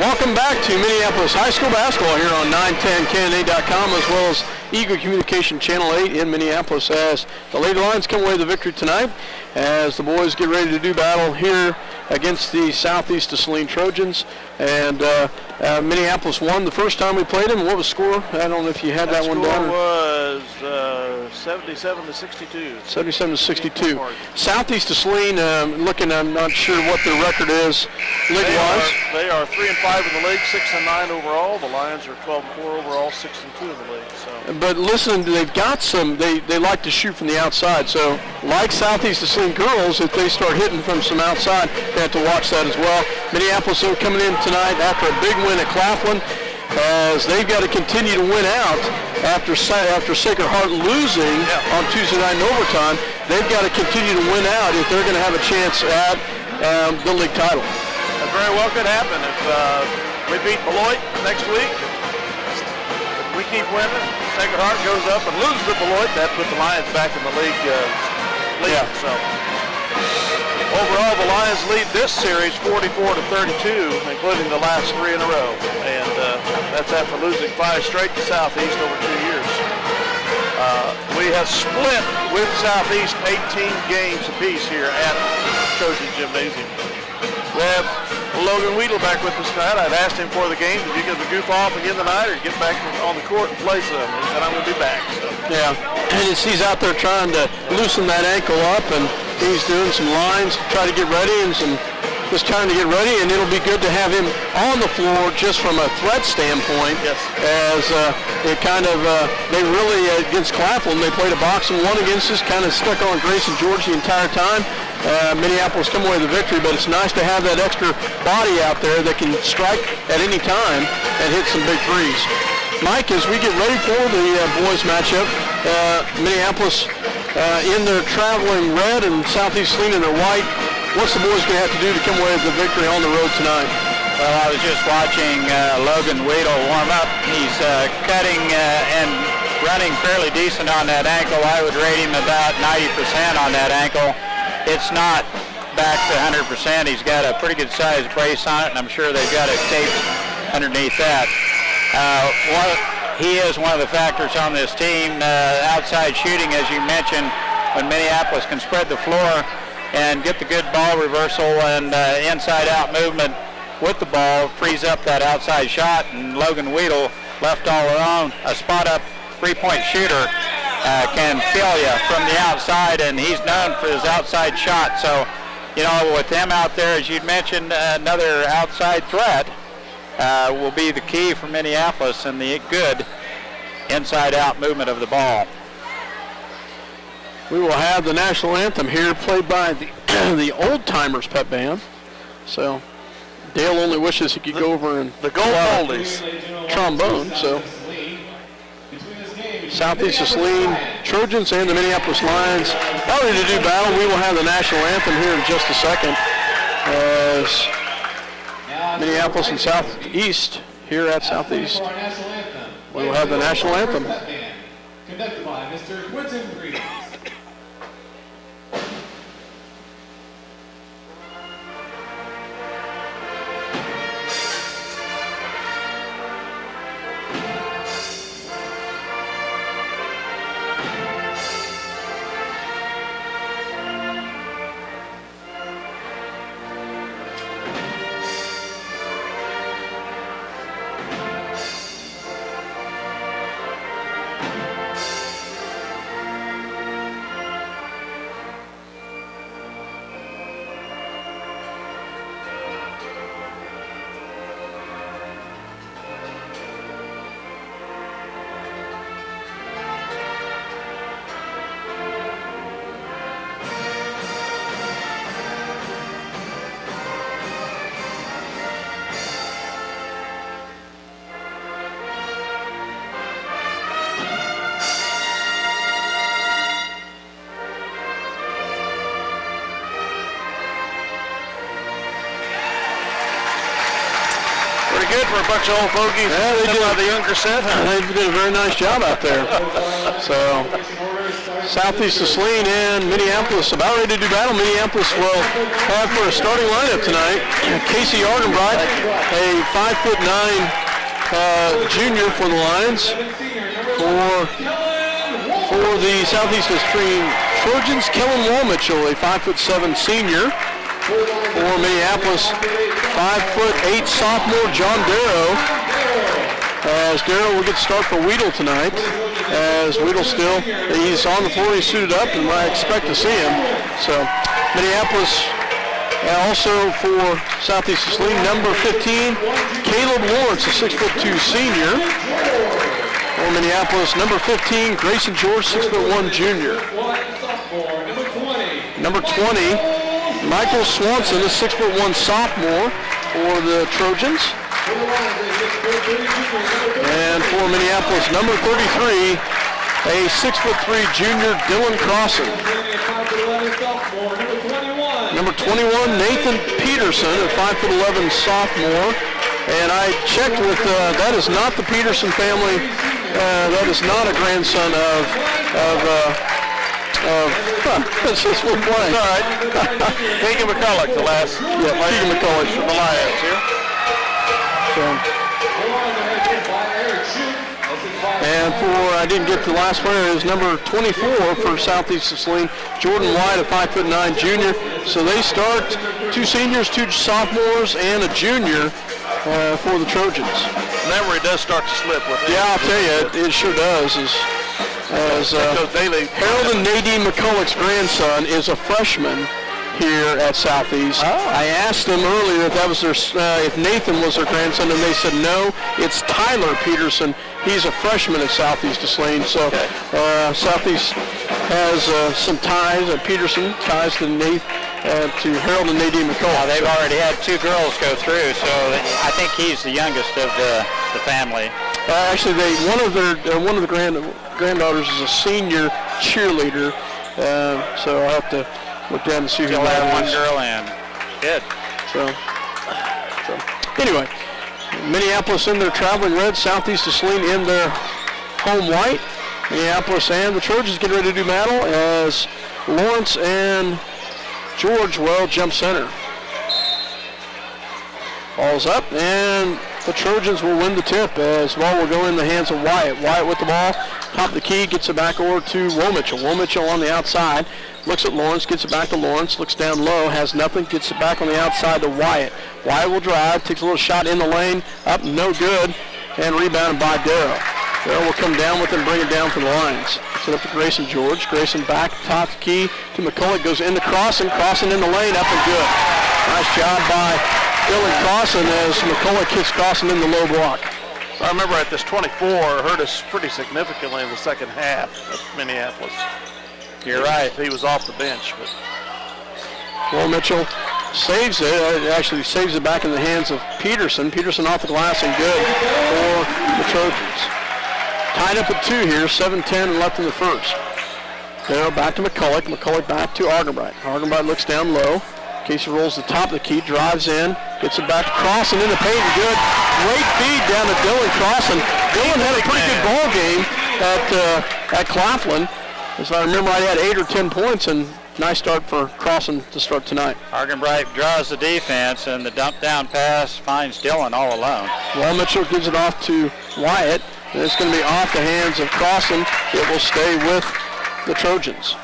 Welcome back to Minneapolis High School basketball here on 910KNA.com as well as Eagle Communication Channel 8 in Minneapolis as the Lady Lions come away with the victory tonight as the boys get ready to do battle here against the Southeast of Saline Trojans. And Minneapolis won the first time we played them. What was the score? I don't know if you had that one down. The score was 77-62. 77-62. Southeast of Saline, I'm not sure what their record is league-wise. They are 3-5 in the league, 6-9 overall. The Lions are 12-4 overall, 6-2 in the league. So. But listen, they've got some. They like to shoot from the outside. So, like Southeast of Saline girls, if they start hitting from some outside, they have to watch that as well. Minneapolis coming in tonight after a big win at Claflin, as they've got to continue to win out after Sacred Heart losing on Tuesday night in overtime. They've got to continue to win out if they're going to have a chance at the league title. That very well could happen if we beat Beloit next week. If we keep winning, Sacred Heart goes up and loses to Beloit. That puts the Lions back in the league. So overall, the Lions lead this series 44-32, including the last 3 in a row, and that's after losing 5 straight to Southeast over 2 years. We have split with Southeast 18 games apiece here at Trojan Gymnasium. We have Logan Weedle back with us tonight. I'd asked him for the game, did you get to goof off again tonight or get back on the court and play some? He said, I'm going to be back. So. Yeah, and he's out there trying to loosen that ankle up, and he's doing some lines to try to get ready and just trying to get ready, and it'll be good to have him on the floor just from a threat standpoint. Yes. As it kind of, they really, against Claflin, they played a boxing one against us, kind of stuck on Grace and George the entire time. Minneapolis come away with the victory, but it's nice to have that extra body out there that can strike at any time and hit some big threes. Mike, as we get ready for the boys matchup, Minneapolis in their traveling red and Southeast Saline in their white, what's the boys going to have to do to come away with the victory on the road tonight? Well, I was just watching Logan Weedle warm up. He's cutting and running fairly decent on that ankle. I would rate him about 90% on that ankle. It's not back to 100%. He's got a pretty good sized brace on it, and I'm sure they've got it taped underneath that. He is one of the factors on this team. Outside shooting, as you mentioned, when Minneapolis can spread the floor and get the good ball reversal and inside-out movement with the ball, frees up that outside shot, and Logan Weedle, left all alone, a spot-up three-point shooter, can kill you from the outside, and he's known for his outside shot. So, you know, with them out there, as you'd mentioned, another outside threat will be the key for Minneapolis and the good inside-out movement of the ball. We will have the national anthem here played by the Old Timers pep band. So Dale only wishes he could go over and the Gold Oldies trombone. So Southeast of Saline Trojans and the Minneapolis Lions are ready to do battle. We will have the national anthem here in just a second as Minneapolis and Southeast here at Southeast. We will have the national anthem. Conducted by Mr. Quentin Green. Good for a bunch of old fogies. Yeah, they did. The younger set. They did a very nice job out there. So Southeast of Saline and Minneapolis about ready to do battle. Minneapolis will have for a starting lineup tonight Casey Ardenbright, a 5'9" junior for the Lions. For the Southeast of Saline Trojans, Kellen Walmitchell, a 5'7" senior. For Minneapolis, 5'8" sophomore John Darrow. As Darrow will get the start for Weedle tonight. As Weedle he's on the floor, he's suited up, and I expect to see him. So Minneapolis, also for Southeast of Saline, number 15, Caleb Lawrence, a 6'2" senior. For Minneapolis, number 15, Grayson George, 6'1" junior. Number 20, Michael Swanson, a 6'1" sophomore for the Trojans. And for Minneapolis, number 33, a 6'3" junior, Dylan Crossan. Number 21, Nathan Peterson, a 5'11" sophomore. And I checked with, that is not the Peterson family. That is not a grandson this is one play. All right. Keegan McCulloch, the last. Yeah, Keegan McCulloch from the Lions here. And I didn't get to the last player, is number 24 for Southeast of Saline, Jordan White, a 5'9" junior. So they start 2 seniors, 2 sophomores, and a junior for the Trojans. Memory does start to slip with it. Yeah, I'll tell you, it sure does. As Harold and Nadine McCulloch's grandson is a freshman here at Southeast. I asked them earlier if that was if Nathan was their grandson, and they said no, it's Tyler Peterson. He's a freshman at Southeast of Saline. So Southeast has some ties, Peterson ties to Harold and Nadine McCulloch. Well, they've already had 2 girls go through, so I think he's the youngest of the family. Actually, one of the granddaughters is a senior cheerleader, so I'll have to look down and see who Still that have is. one girl in. Good. So anyway, Minneapolis in their traveling red, Southeast of Saline in their home white. Minneapolis and the Trojans get ready to do battle as Lawrence and George jump center. Ball's up, and the Trojans will win the tip as the ball will go in the hands of Wyatt. Wyatt with the ball, top of the key, gets it back over to Womitchell. Womitchell on the outside, looks at Lawrence, gets it back to Lawrence, looks down low, has nothing, gets it back on the outside to Wyatt. Wyatt will drive, takes a little shot in the lane, up, no good, and rebounded by Darrow. Darrow will come down with it and bring it down for the Lions. Set up to Grayson George. Grayson back, top of the key to McCulloch, goes into Crossan in the lane, up and good. Nice job by Dylan Crossan as McCulloch kicks Crossan in the low block. I remember at this 24 hurt us pretty significantly in the second half of Minneapolis. You're right. He was off the bench. Well, Mitchell saves it. Actually saves it back in the hands of Peterson. Peterson off the glass and good for the Trojans. Tied up at 2 here, 7:10 left in the first. Darrow back to McCulloch. McCulloch back to Ardenbright. Ardenbright looks down low. Casey rolls the top of the key, drives in, gets it back to Crossan in the paint, and good. Great feed down to Dylan Crossan. Dylan had a pretty good ball game at Claflin. As I remember, I had 8 or 10 points, and nice start for Crossan to start tonight. Argenbright draws the defense, and the dump down pass finds Dylan all alone. Well, Mitchell gives it off to Wyatt, and it's going to be off the hands of Crossan. It will stay with the Trojans.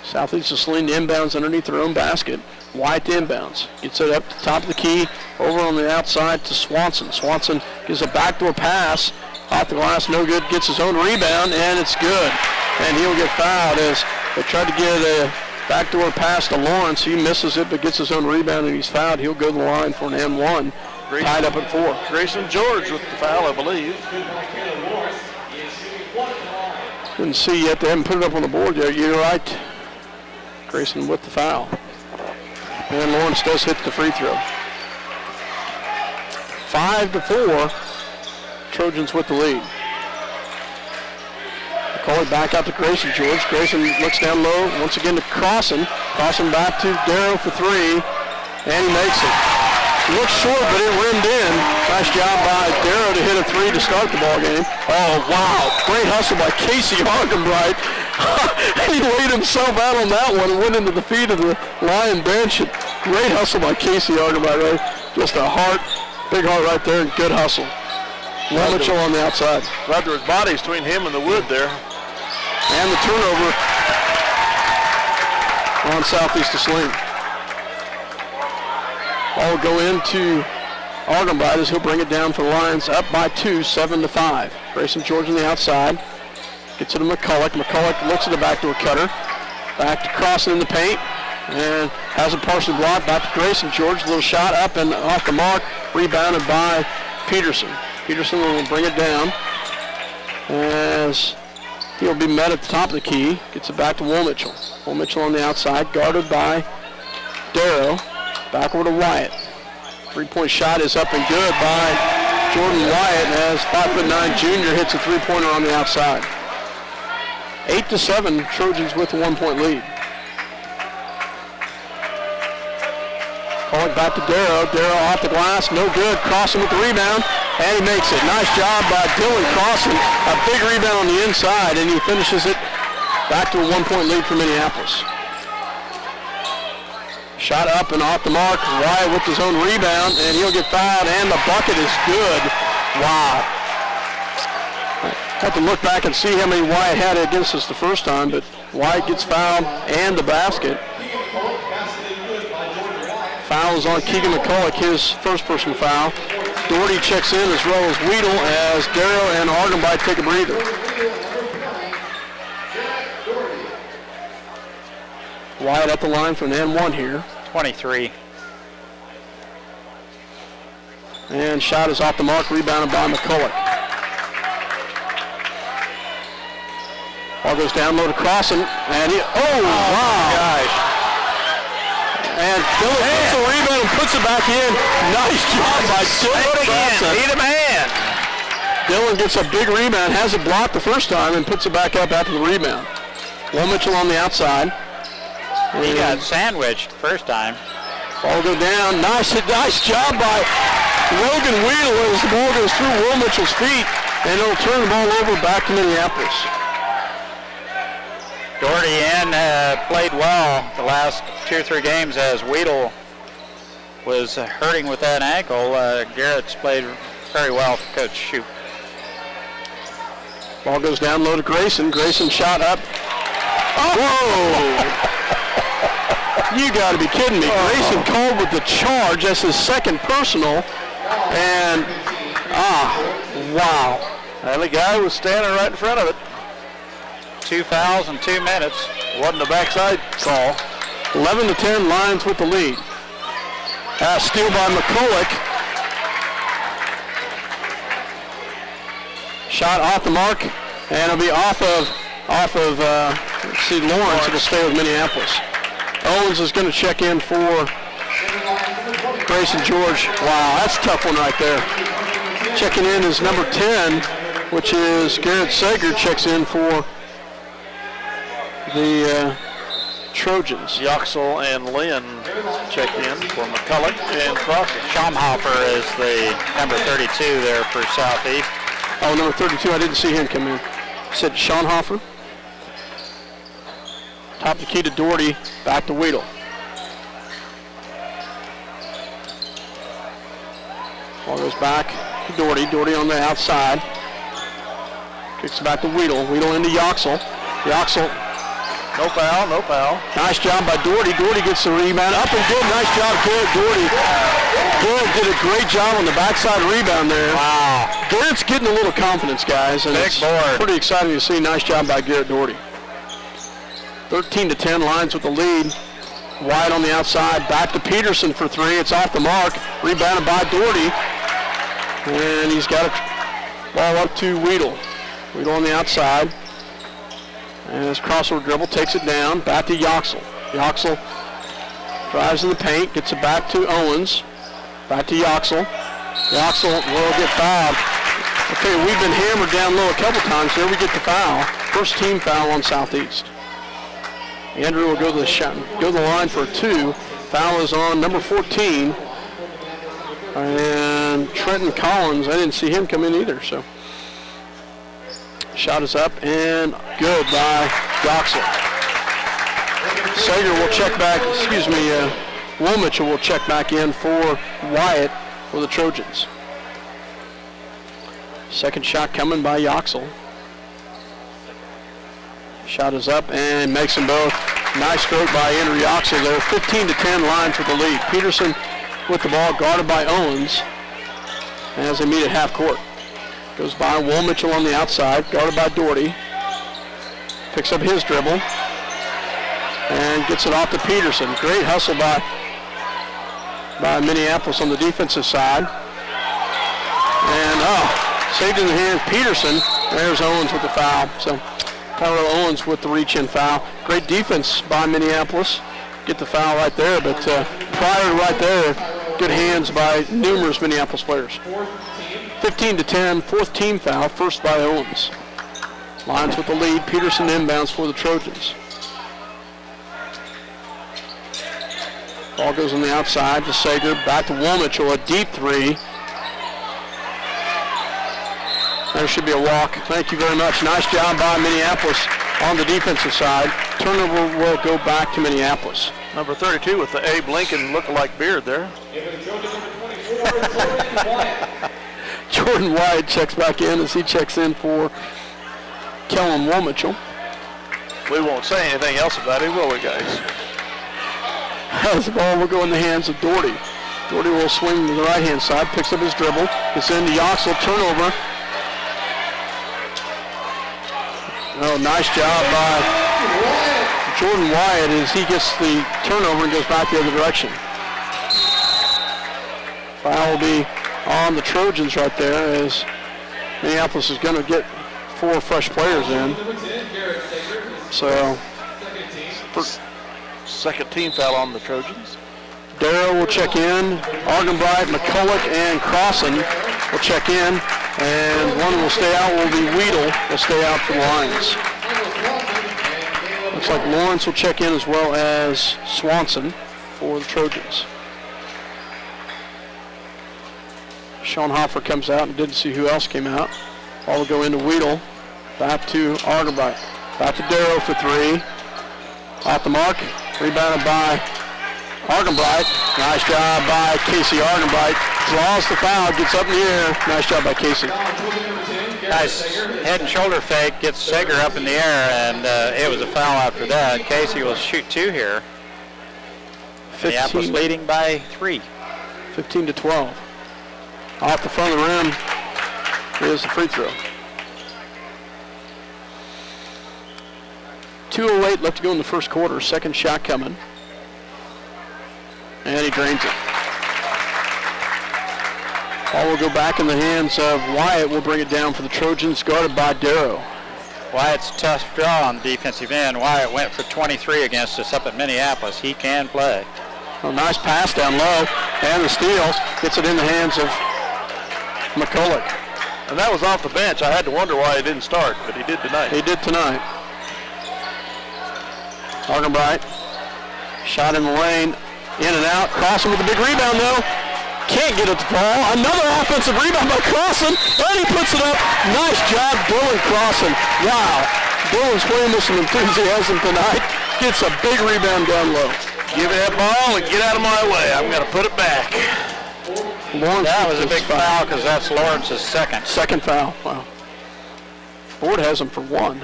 Southeast of Saline inbounds underneath their own basket. Wyatt inbounds. Gets it up to the top of the key, over on the outside to Swanson. Swanson gives a backdoor pass. Off the glass, no good. Gets his own rebound, and it's good. And he'll get fouled as they tried to get a backdoor pass to Lawrence. He misses it, but gets his own rebound, and he's fouled. He'll go to the line for an N1. Tied up at 4. Grayson George with the foul, I believe. Didn't see yet. They haven't put it up on the board yet. You're right. Grayson with the foul. And Lawrence does hit the free throw. 5-4. Trojans with the lead. Call it back out to Grayson George. Grayson looks down low. Once again to Crossan. Crossan back to Darrow for 3. And he makes it. Looked short, but it rimmed in. Nice job by Darrow to hit a three to start the ball game. Oh, wow. Great hustle by Casey Argenbright. He laid himself out on that one and went into the feet of the Lion bench. Great hustle by Casey Argenbright. Right? Just a heart, big heart right there, and good hustle. Will Mitchell on the outside. Glad there was bodies between him and the wood there. And the turnover on Southeast to Saline. Ball will go into Argenbright as he'll bring it down for the Lions, up by 2, 7-5. Grayson George on the outside. Gets it to McCulloch. McCulloch looks at the backdoor cutter. Back to Crossan in the paint. And has a partially blocked. Back to Grayson George. A little shot up and off the mark. Rebounded by Peterson. Peterson will bring it down as he'll be met at the top of the key. Gets it back to Will Mitchell. Will Mitchell on the outside, guarded by Darrow. Back over to Wyatt. Three-point shot is up and good by Jordan Wyatt as 5'9" junior hits a three-pointer on the outside. 8-7, Trojans with a 1-point lead. Call it back to Darrow. Darrow off the glass, no good. Crossan with the rebound, and he makes it. Nice job by Dylan Crossan. A big rebound on the inside, and he finishes it back to a 1-point lead for Minneapolis. Shot up and off the mark. Wyatt with his own rebound, and he'll get fouled, and the bucket is good. Wow. Have to look back and see how many Wyatt had against us the first time, but Wyatt gets fouled and the basket. Foul is on Keegan McCulloch, his first personal foul. Doherty checks in as well as Weedle as Darrow and Argenbright take a breather. Wyatt at the line for an N1 here. 23. And shot is off the mark, rebounded by McCulloch. Ball goes down low to Crossan, and he, wow. Gosh. And Dylan gets the rebound and puts it back in. Nice job by Dylan Crossan. Need a man. Dylan gets a big rebound, has it blocked the first time, and puts it back up after the rebound. Will Mitchell on the outside. He got sandwiched first time. Ball go down. Nice job by Logan Weedle as the ball goes through Will Mitchell's feet, and it'll turn the ball over back to Minneapolis. Doherty played well the last 2 or 3 games as Weedle was hurting with that ankle. Garrett's played very well for Coach Shoup. Ball goes down low to Grayson. Grayson shot up. Whoa! You got to be kidding me. Grayson called with the charge. That's his second personal. And, wow. And the guy was standing right in front of it. 2 fouls in 2 minutes. Wasn't a backside call. 11-10, Lions with the lead. Steal by McCulloch. Shot off the mark, and it'll be off of let's see, Lawrence. It'll stay with Minneapolis. Owens is going to check in for Grayson George. Wow, that's a tough one right there. Checking in is number 10, which is Garrett Sager, checks in for the Trojans. Yoxel and Lynn check in for McCulloch and Crossan. Schaumhofer is the number 32 there for Southeast. Oh, number 32, I didn't see him come in. Said Schaumhofer. Top of the key to Doherty, back to Weedle. Ball goes back to Doherty. Doherty on the outside. Kicks it back to Weedle. Weedle into Yoxel. Yoxel. No foul, no foul. Nice job by Doherty. Doherty gets the rebound. Up and good. Nice job, Garrett Doherty. Garrett did a great job on the backside rebound there. Wow. Garrett's getting a little confidence, guys. And Big it's board. pretty exciting to see. Nice job by Garrett Doherty. 13-10, Lions with the lead. Wyatt on the outside. Back to Peterson for 3. It's off the mark. Rebounded by Doherty. And he's got a ball up to Weedle. Weedle on the outside. And his crossover dribble takes it down. Back to Yoxel. Yoxel drives in the paint. Gets it back to Owens. Back to Yoxel. Yoxel will get fouled. Okay, we've been hammered down low a couple times. Here we get the foul. First team foul on Southeast. Andrew will go to the line for 2. Foul is on number 14, And Trenton Collins, I didn't see him come in either, so. Shot is up and good by Doxel. Sager will check back, Woolmitchell will check back in for Wyatt for the Trojans. Second shot coming by Yoxel. Shot is up and makes them both. Nice stroke by Andrew Yoxel there. 15-10 line for the lead. Peterson with the ball, guarded by Owens as they meet at half court. Goes by Woolmitchell on the outside, guarded by Doherty. Picks up his dribble and gets it off to Peterson. Great hustle by Minneapolis on the defensive side. And saved in the hand Peterson. There's Owens with the foul. So Tyler Owens with the reach-in foul. Great defense by Minneapolis. Get the foul right there, but prior to right there, good hands by numerous Minneapolis players. 15-10, fourth team foul, first by Owens. Lions with the lead. Peterson inbounds for the Trojans. Ball goes on the outside to Sager. Back to Woolmitchell, a deep three. There should be a walk. Thank you very much. Nice job by Minneapolis on the defensive side. Turnover will go back to Minneapolis. Number 32 with the Abe Lincoln look-alike beard there. Jordan Wyatt checks back in as he checks in for Kellen Woolmitchell. We won't say anything else about it, will we, guys? As the ball will go in the hands of Doherty. Doherty will swing to the right-hand side, picks up his dribble, gets into Yoxel, turnover. Oh, nice job by Jordan Wyatt as he gets the turnover and goes back the other direction. Foul will be on the Trojans right there as Minneapolis is going to get 4 fresh players in. So, second team foul on the Trojans. Darrow will check in. Argenbright, McCulloch, and Crossan will check in. And one will stay out will be Weedle. Will stay out for the Lions. Looks like Lawrence will check in as well as Swanson for the Trojans. Sean Hoffer comes out and didn't see who else came out. Ball will go into Weedle. Back to Argenbright. Back to Darrow for 3. Off the mark. Rebounded by Argenbright. Nice job by Casey Argenbright. Draws the foul, gets up in the air. Nice job by Casey. Nice head and shoulder fake, gets Sager up in the air, and it was a foul after that. Casey will shoot 2 here. Minneapolis leading by 3. 15-12. Off the front of the rim is the free throw. 2:08 left to go in the first quarter. Second shot coming. And he drains it. Ball will go back in the hands of Wyatt. Will bring it down for the Trojans, guarded by Darrow. Wyatt's a tough draw on the defensive end. Wyatt went for 23 against us up at Minneapolis. He can play. A nice pass down low, and the steal gets it in the hands of McCulloch. And that was off the bench. I had to wonder why he didn't start, but he did tonight. He did tonight. Argenbright, shot in the lane, in and out. Crossan with a big rebound though. Can't get it to fall. Another offensive rebound by Crossan, and he puts it up. Nice job, Dylan Crossan. Wow. Dylan's playing with some enthusiasm tonight. Gets a big rebound down low. Give me that ball and get out of my way. I'm going to put it back. Lawrence, that was a big foul because that's Lawrence's second. Second foul. Wow. Board has him for 1.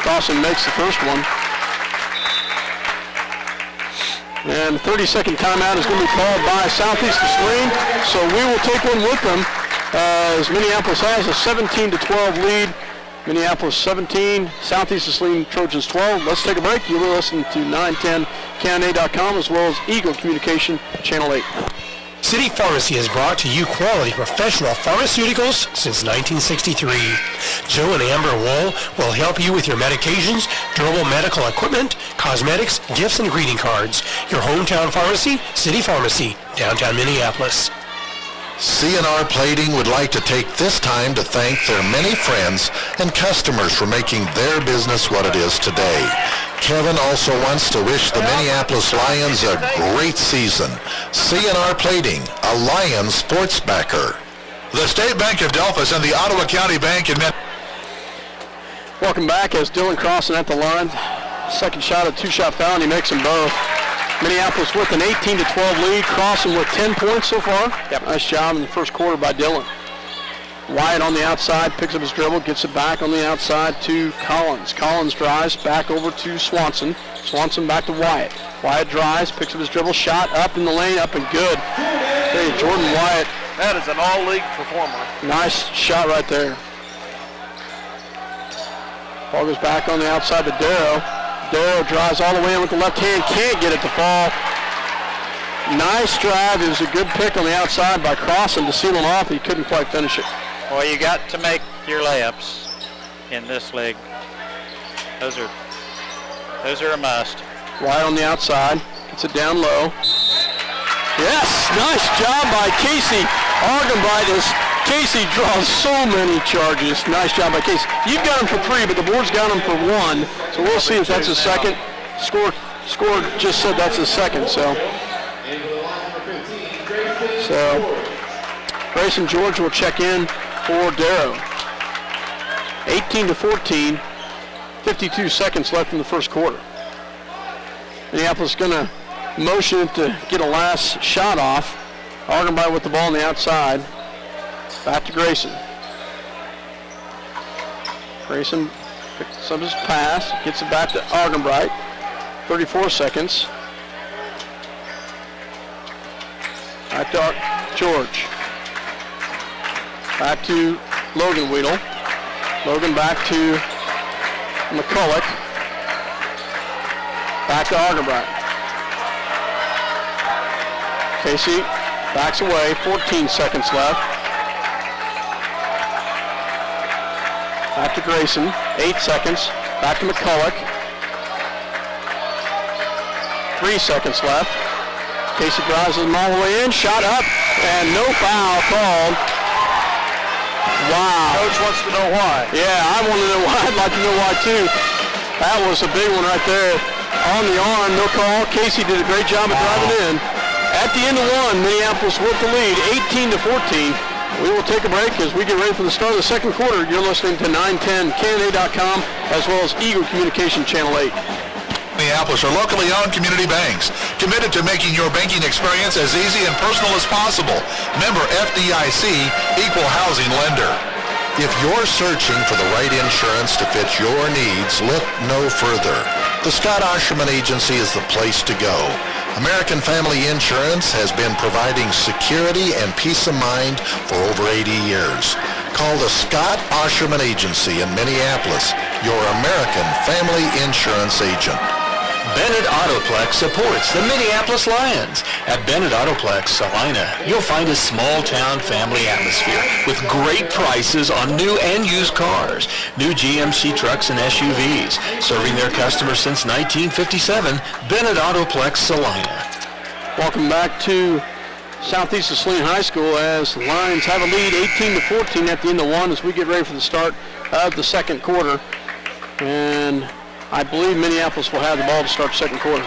Crossan makes the first one. And 30-second timeout is going to be called by Southeast of Saline. So we will take one with them as Minneapolis has a 17-12 lead. Minneapolis 17, Southeast of Saline Trojans 12. Let's take a break. You will listen to 910KNA.com as well as Eagle Communication Channel 8. City Pharmacy has brought to you quality professional pharmaceuticals since 1963. Joe and Amber Wool will help you with your medications, durable medical equipment, cosmetics, gifts, and greeting cards. Your hometown pharmacy, City Pharmacy, downtown Minneapolis. C&R Plating would like to take this time to thank their many friends and customers for making their business what it is today. Kevin also wants to wish the Minneapolis Lions a great season. CNR Plating, a Lions sports backer. The State Bank of Delphus and the Ottawa County Bank in Welcome back as Dylan Crossan at the line. Second shot, a two-shot foul, and he makes them both. Minneapolis with an 18-12 lead. Crossan with 10 points so far. Yep. Nice job in the first quarter by Dylan. Wyatt on the outside, picks up his dribble, gets it back on the outside to Collins. Collins drives back over to Swanson. Swanson back to Wyatt. Wyatt drives, picks up his dribble, shot up in the lane, up and good. Hey, Jordan Wyatt. That is an all-league performer. Nice shot right there. Ball goes back on the outside to Darrow. Darrow drives all the way in with the left hand, can't get it to fall. Nice drive. It was a good pick on the outside by Crossan to seal him off. He couldn't quite finish it. Well, you got to make your layups in this league. Those are a must. Wide on the outside, gets it down low. Yes, nice job by Casey Argenbright as Casey draws so many charges. Nice job by Casey. You've got him for 3, but the board's got him for 1. So we'll see if that's his second. Score just said that's his second. So Grayson George will check in for Darrow. 18-14, 52 seconds left in the first quarter. Minneapolis going to motion it to get a last shot off. Argenbright with the ball on the outside. Back to Grayson. Grayson picks up his pass, gets it back to Argenbright. 34 seconds. Back to George. Back to Logan Weedle. Logan back to McCulloch. Back to Argenbright. Casey backs away, 14 seconds left. Back to Grayson, 8 seconds. Back to McCulloch. 3 seconds left. Casey drives them all the way in, shot up, and no foul called. Wow. Coach wants to know why. Yeah, I want to know why. I'd like to know why too. That was a big one right there. On the arm, no call. Casey did a great job of driving in. At the end of 1, Minneapolis with the lead, 18-14. We will take a break as we get ready for the start of the second quarter. You're listening to 910KNA.com as well as Eagle Communication Channel 8. Minneapolis are locally owned community banks, committed to making your banking experience as easy and personal as possible. Member FDIC, Equal Housing Lender. If you're searching for the right insurance to fit your needs, look no further. The Scott Osherman Agency is the place to go. American Family Insurance has been providing security and peace of mind for over 80 years. Call the Scott Osherman Agency in Minneapolis, your American Family Insurance agent. Bennett Autoplex supports the Minneapolis Lions. At Bennett Autoplex, Saline, you'll find a small-town family atmosphere with great prices on new and used cars, new GMC trucks and SUVs. Serving their customers since 1957, Bennett Autoplex, Saline. Welcome back to Southeast of Saline High School as the Lions have a lead 18-14 at the end of 1 as we get ready for the start of the second quarter. And I believe Minneapolis will have the ball to start the secnd quarter.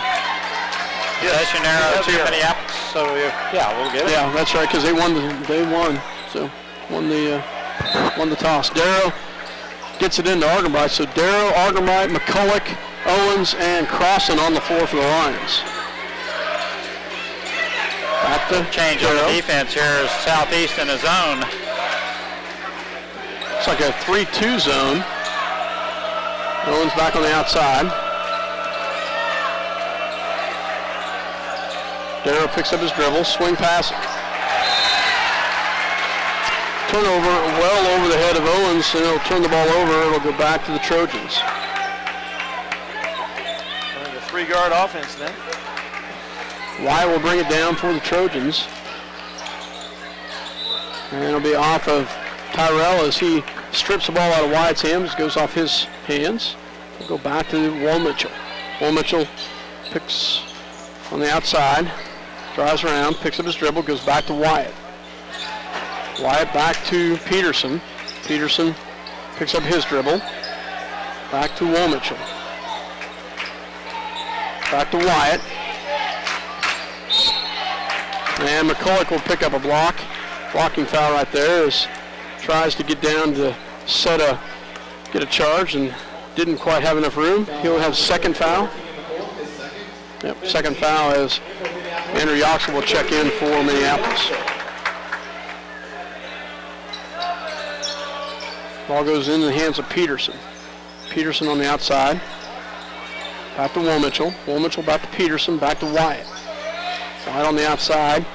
Possession arrow to Minneapolis, so yeah, we'll get it. Yeah, that's right, because they won. So won the toss. Darrow gets it into Argenbright. So Darrow, Argenbright, McCulloch, Owens, and Crossan on the floor for the Lions. Back to change on the defense here is Southeast in a zone. It's like a 3-2 zone. Owens back on the outside. Darrow picks up his dribble, swing pass. Turnover well over the head of Owens, and it'll turn the ball over. It'll go back to the Trojans. The 3-guard offense then. Wyatt will bring it down for the Trojans. And it'll be off of Tyrell as he strips the ball out of Wyatt's hands, goes off his hands. We'll go back to Wall Mitchell. Wall Mitchell picks on the outside, drives around, picks up his dribble, goes back to Wyatt. Wyatt back to Peterson. Peterson picks up his dribble. Back to Wall Mitchell. Back to Wyatt. And McCulloch will pick up a block. Blocking foul right there as tries to get down to get a charge and didn't quite have enough room. He'll have second foul. Yep, second foul as Andrew Yoxel will check in for Minneapolis. Ball goes into the hands of Peterson. Peterson on the outside. Back to Woolmitchell. Woolmitchell back to Peterson. Back to Wyatt. Wyatt on the outside.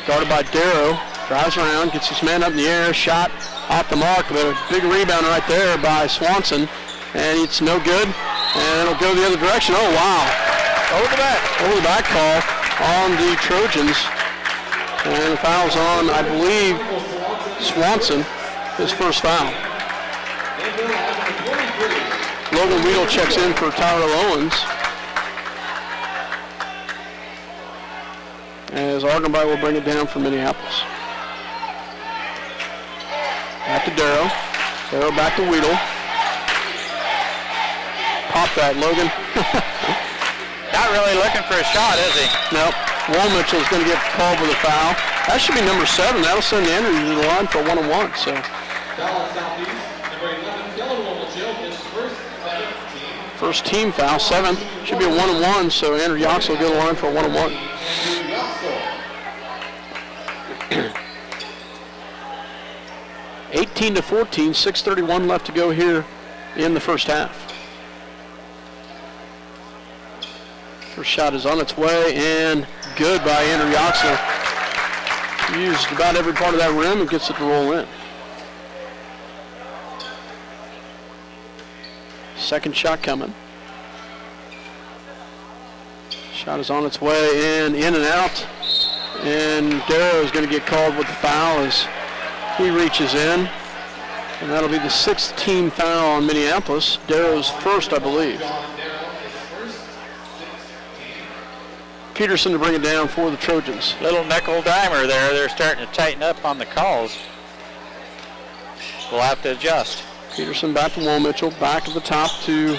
Guarded by Darrow. Drives around. Gets his man up in the air. Shot off the mark. But a big rebound right there by Swanson. And it's no good. And it'll go the other direction. Oh, wow. Over the back call on the Trojans. And the foul's on, I believe, Swanson. His first foul. Logan Weedle checks in for Tyler Owens. As Argenbright will bring it down for Minneapolis. Back to Darrow. Darrow back to Weedle. Pop that, Logan. Not really looking for a shot, is he? Nope. Woolmitchell is going to get called with a foul. That should be number 7. That'll send Andrew to the line for a 1-on-1. So. First team foul, 7th. Should be a 1-on-1, so Andrew Yoxel will get the line for a 1-on-1. (18-14), 6:31 left to go here in the first half. First shot is on its way and good by Andrew Yoxel. Used about every part of that rim and gets it to roll in. Second shot coming. Shot is on its way and in and out. And Darrow is going to get called with the foul as he reaches in. And that'll be the 6th team foul on Minneapolis. Darrow's first, I believe. Peterson to bring it down for the Trojans. Little nickel dimer there. They're starting to tighten up on the calls. We'll have to adjust. Peterson back to Woolmitchell, back to the top to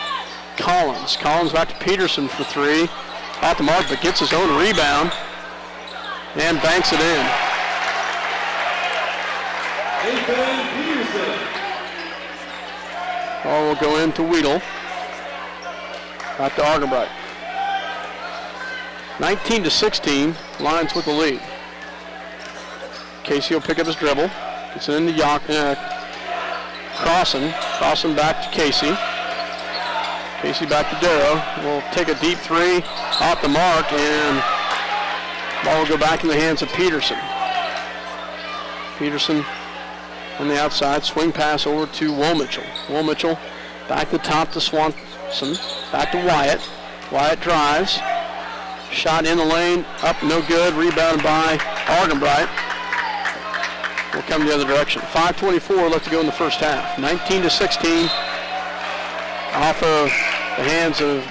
Collins. Collins back to Peterson for 3. Off the mark, but gets his own rebound and banks it in. Ball will go into Weedle. Back to Argenbright. 19-16, Lions with the lead. Casey will pick up his dribble. Gets it into Crossan. Crossan back to Casey. Casey back to Darrow. Will take a deep 3 off the mark, and ball will go back in the hands of Peterson. Peterson on the outside. Swing pass over to Woolmitchell. Woolmitchell back to top to Swanson. Back to Wyatt. Wyatt drives. Shot in the lane, up no good, rebounded by Argenbright. Will come the other direction. 5:24 left to go in the first half. 19-16 off of the hands of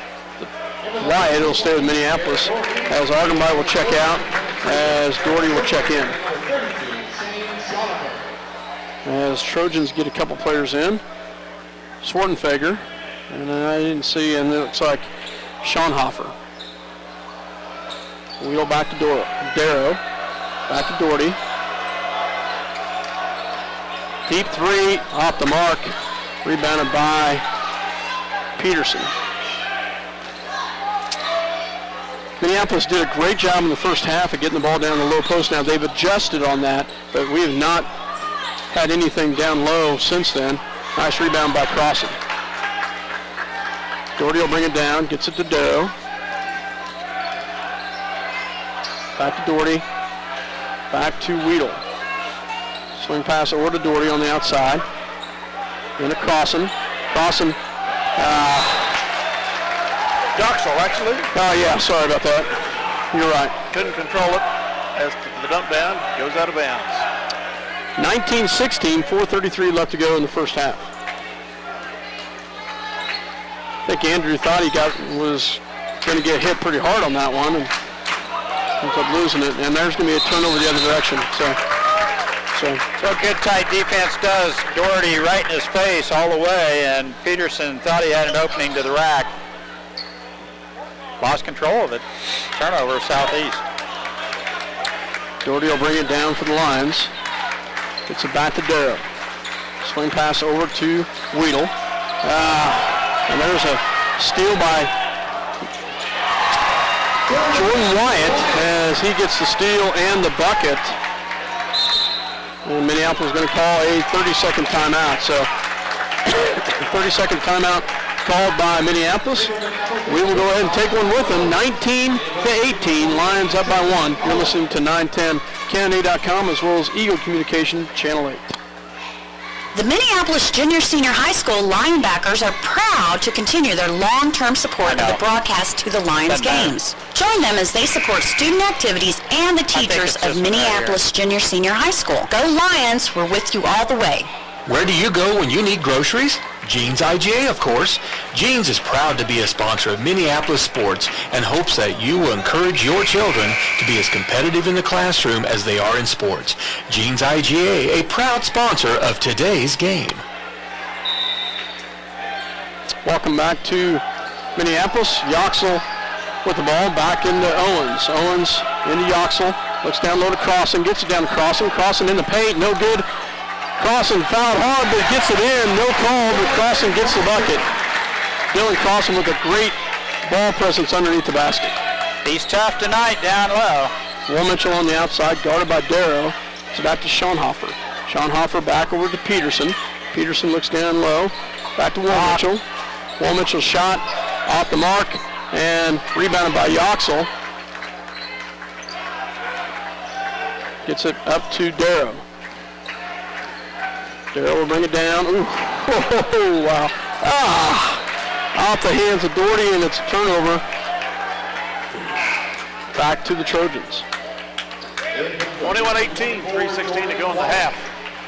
Wyatt. It'll stay with Minneapolis as Argenbright will check out, as Doherty will check in. As Trojans get a couple players in. Swartenfeger, and I didn't see, and it looks like Schonhofer. Wheel back to Darrow. Back to Doherty. Deep 3 off the mark. Rebounded by Peterson. Minneapolis did a great job in the first half of getting the ball down the low post. Now they've adjusted on that, but we have not had anything down low since then. Nice rebound by Crossan. Doherty will bring it down, gets it to Darrow. Back to Doherty. Back to Weedle. Swing pass over to Doherty on the outside. Into Crossan. Crossan. Yoxel, actually. Oh, yeah, sorry about that. You're right. Couldn't control it as the dump down goes out of bounds. 19-16, 4:33 left to go in the first half. I think Andrew thought he was going to get hit pretty hard on that one and ends up losing it. And there's going to be a turnover the other direction. So good tight defense does Doherty right in his face all the way, and Peterson thought he had an opening to the rack. lost control of it. Turnover, Southeast. Doherty will bring it down for the Lions. It's it back to Darrow. Swing pass over to Weedle. And there's a steal by Jordan Wyatt as he gets the steal and the bucket. And Minneapolis is going to call a 30-second timeout. So 30-second timeout called by Minneapolis. We will go ahead and take one with them. 19-18, Lions up by 1. You're listening to 910 Kennedy.com as well as Eagle Communication Channel 8. The Minneapolis Junior Senior High School linebackers are proud to continue their long-term support of the broadcast to the Lions games. Join them as they support student activities and the teachers of Minneapolis Junior Senior High School. Go Lions, we're with you all the way. Where do you go when you need groceries? Jeans IGA, of course. Jeans is proud to be a sponsor of Minneapolis sports and hopes that you will encourage your children to be as competitive in the classroom as they are in sports. Jeans IGA, a proud sponsor of today's game. Welcome back to Minneapolis. Yoxel with the ball back into Owens. Owens into Yoxel. Looks down low to Crossan. Gets it down to Crossan. Crossan in the paint. No good. Crossan fouled hard, but gets it in. No call, but Crossan gets the bucket. Dylan Crossan with a great ball presence underneath the basket. He's tough tonight down low. Will Mitchell on the outside, guarded by Darrow. It's back to Schoenhofer. Schoenhofer back over to Peterson. Peterson looks down low. Back to Will Mitchell. Will Mitchell shot off the mark and rebounded by Yoxel. Gets it up to Darrow. Darrow will bring it down. Ooh, oh, wow. Off the hands of Doherty, and it's a turnover. Back to the Trojans. 21-18, 3:16 to go in the half.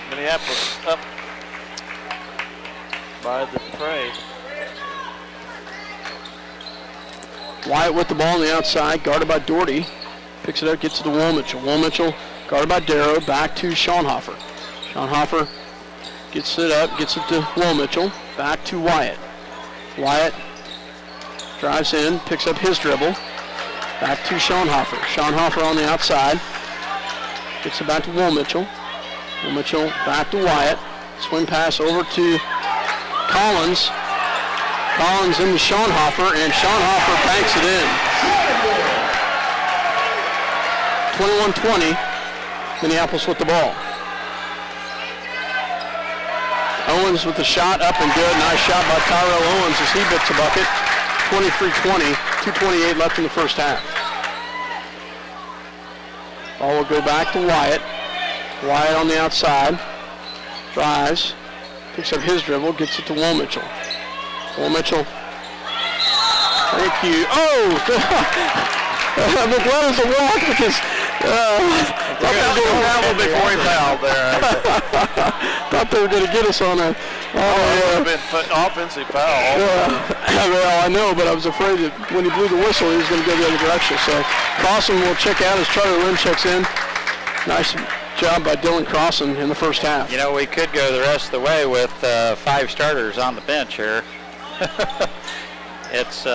Minneapolis up by the tray. Wyatt with the ball on the outside, guarded by Doherty. Picks it up, gets it to Will Mitchell. Will Mitchell, guarded by Darrow, back to Schoenhofer. Schoenhofer gets it up, gets it to Will Mitchell, back to Wyatt. Wyatt drives in, picks up his dribble, back to Schoenhofer. Schoenhofer on the outside, gets it back to Will Mitchell. Will Mitchell back to Wyatt. Swing pass over to Collins. Collins into Schoenhofer, and Schoenhofer banks it in. 21-20, Minneapolis with the ball. Owens with the shot, up and good. Nice shot by Tyrell Owens as he bits a bucket. 23-20, 2:28 left in the first half. Ball will go back to Wyatt. Wyatt on the outside. Drives. Picks up his dribble, gets it to Will Mitchell. Will Mitchell. Thank you. Oh! McLeod's a walk because before he fouled there. thought they were going to get us on a... It would have been offensive foul. Well, I know, but I was afraid that when he blew the whistle, he was going to go the other direction. So Crossan will check out as Charlie Lynn checks in. Nice job by Dylan Crossan in the first half. You know, we could go the rest of the way with 5 starters on the bench here. It's...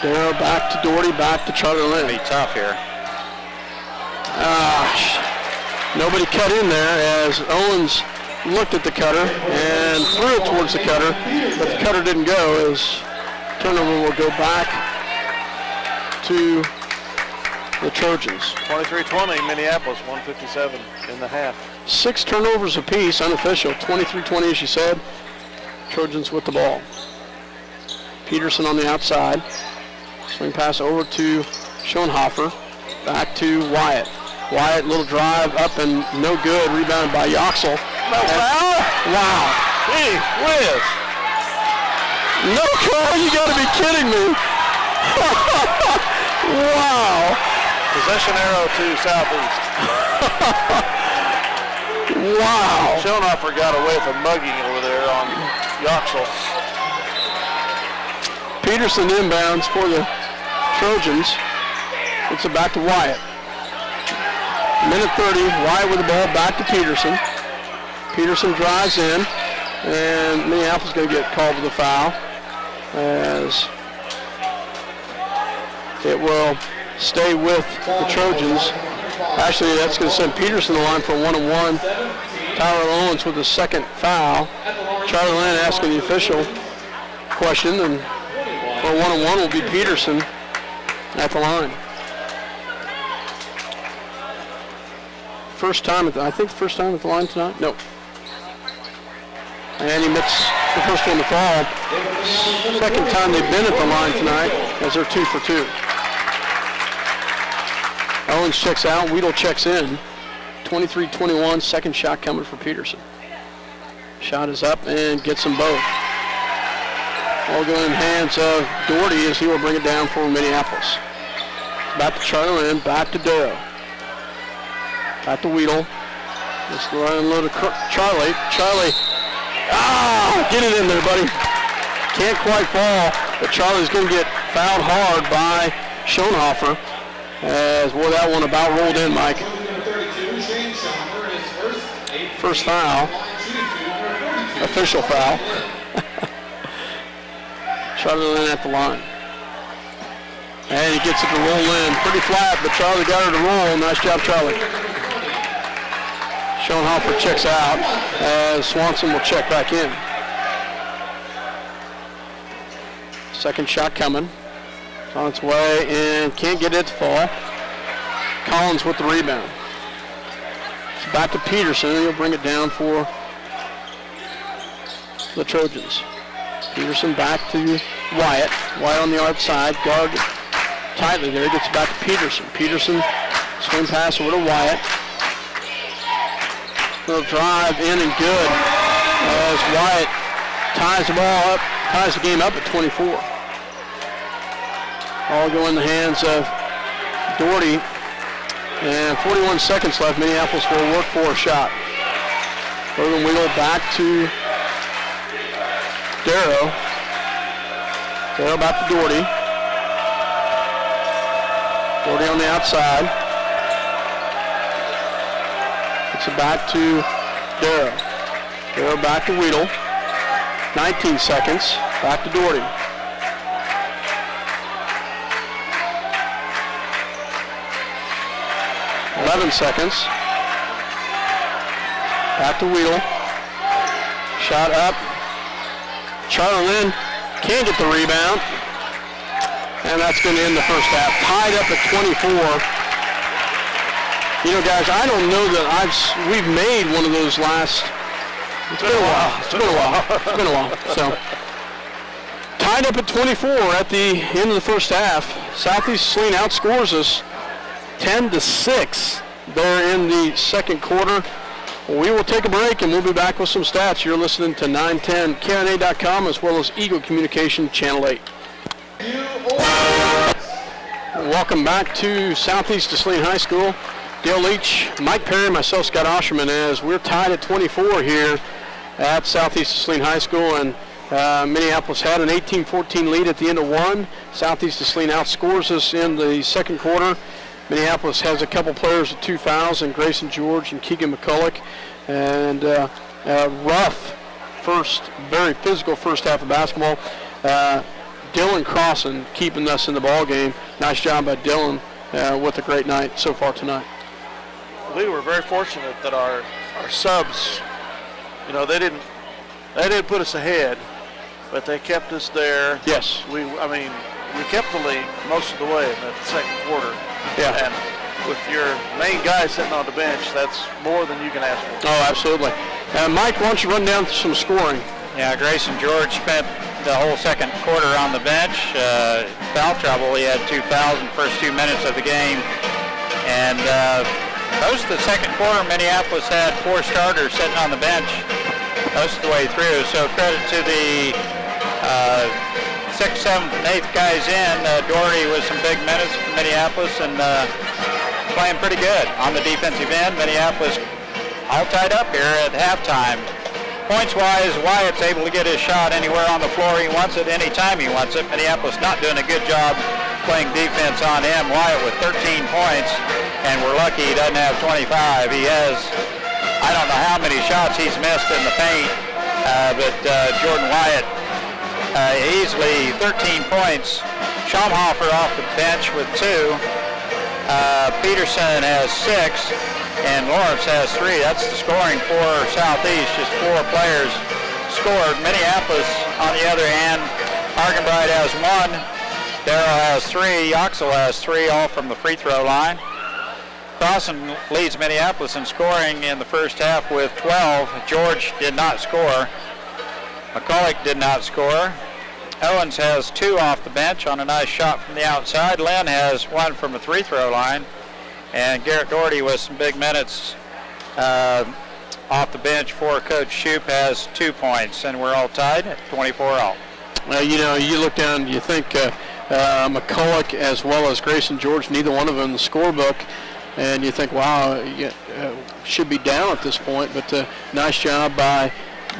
Darrow back to Doherty, back to Charlie Lynn. It'll be tough here. Nobody cut in there as Owens looked at the cutter and threw it towards the cutter, but the cutter didn't go as turnover will go back to the Trojans. 23-20, Minneapolis, 1:57 in the half. 6 turnovers apiece, unofficial, 23-20 as you said. Trojans with the ball. Peterson on the outside. Swing pass over to Schoenhofer. Back to Wyatt. Wyatt, little drive up and no good. Rebounded by Yoxel. No foul? Wow. Gee whiz. No call? You got to be kidding me. Wow. Possession arrow to Southeast. Wow. Schoenhofer got away with a mugging over there on Yoxel. Peterson inbounds for the Trojans. It's it back to Wyatt. Minute 30, Wyatt with the ball, back to Peterson. Peterson drives in, and Minneapolis is going to get called with a foul. as it will stay with the Trojans. Actually, that's going to send Peterson to the line for a 1-on-1. Tyler Owens with the second foul. Charlie Lynn asking the official question, and for a 1-on-1 will be Peterson at the line. First time at the line tonight? No. And he missed the first one to fall. Second time they've been at the line tonight as they're 2 for 2. Owens checks out, Weedle checks in. 23-21, second shot coming for Peterson. Shot is up and gets them both. All going in the hands of Doherty as he will bring it down for Minneapolis. Back to Charlie Lynn, back to Darrow. Back to Weedle. Just unload Charlie. Charlie. Get it in there, buddy. Can't quite fall, but Charlie's going to get fouled hard by Schoenhofer. As well, that one about rolled in, Mike. First foul. Official foul. Charlie Lynn at the line. And he gets it to roll in. Pretty flat, but Charlie got her to roll. Nice job, Charlie. Schoenhofer checks out as Swanson will check back in. Second shot coming. It's on its way and can't get it to fall. Collins with the rebound. It's back to Peterson. He'll bring it down for the Trojans. Peterson back to Wyatt. Wyatt on the outside. Guard tightly there. Gets it back to Peterson. Peterson swing pass over to Wyatt. Little drive in and good as Wyatt ties the ball up, ties the game up at 24. All go in the hands of Doherty. And 41 seconds left. Minneapolis will work for a shot. Logan Weedle back to Darrow. Darrow back to Doherty. Doherty on the outside. Gets it back to Darrow. Darrow back to Weedle. 19 seconds. Back to Doherty. Seconds. Back to Weedle. Shot up. Charlie Lynn can't get the rebound. And that's going to end the first half. Tied up at 24. You know, guys, I don't know that we've made one of those last. It's been a while. So tied up at 24 at the end of the first half. Southeast Saline outscores us 10-6. There in the second quarter. We will take a break and we'll be back with some stats. You're listening to 910 KNA.com as well as Eagle Communication Channel 8. Welcome back to Southeast Saline High School. Dale Leach, Mike Perry, myself, Scott Osherman, as we're tied at 24 here at Southeast Saline High School. And Minneapolis had an 18-14 lead at the end of one. Southeast Saline outscores us in the second quarter. Minneapolis has a couple players with 2 fouls, and Grayson George and Keegan McCulloch. And a rough very physical first half of basketball. Dylan Crossan keeping us in the ball game. Nice job by Dylan with a great night so far tonight. We were very fortunate that our subs, you know, they didn't put us ahead, but they kept us there. Yes. We kept the lead most of the way in the second quarter. Yeah. And with your main guy sitting on the bench, that's more than you can ask for. Oh, absolutely. Mike, why don't you run down some scoring? Yeah, Grayson George spent the whole second quarter on the bench. Foul trouble. He had 2 fouls in the first 2 minutes of the game. And most of the second quarter, Minneapolis had 4 starters sitting on the bench most of the way through. So credit to the 6th, 7th, and 8th guys in. Doherty with some big minutes for Minneapolis and playing pretty good on the defensive end. Minneapolis all tied up here at halftime. Points-wise, Wyatt's able to get his shot anywhere on the floor he wants it, anytime he wants it. Minneapolis not doing a good job playing defense on him. Wyatt with 13 points, and we're lucky he doesn't have 25. He has, I don't know how many shots he's missed in the paint, but Jordan Wyatt easily 13 points. Schaumhofer off the bench with 2. Peterson has 6, and Lawrence has 3. That's the scoring for Southeast. Just 4 players scored. Minneapolis, on the other hand, Argenbright has 1. Darrell has 3. Yoxel has 3, all from the free throw line. Crossan leads Minneapolis in scoring in the first half with 12. George did not score. McCulloch did not score. Owens has 2 off the bench on a nice shot from the outside. Lynn has 1 from the free throw line. And Garrett Doherty with some big minutes off the bench for Coach Shoup has 2 points. And we're all tied at 24 all. Well, you look down, you think McCulloch as well as Grayson George, neither one of them in the scorebook. And you think, wow, should be down at this point. But nice job by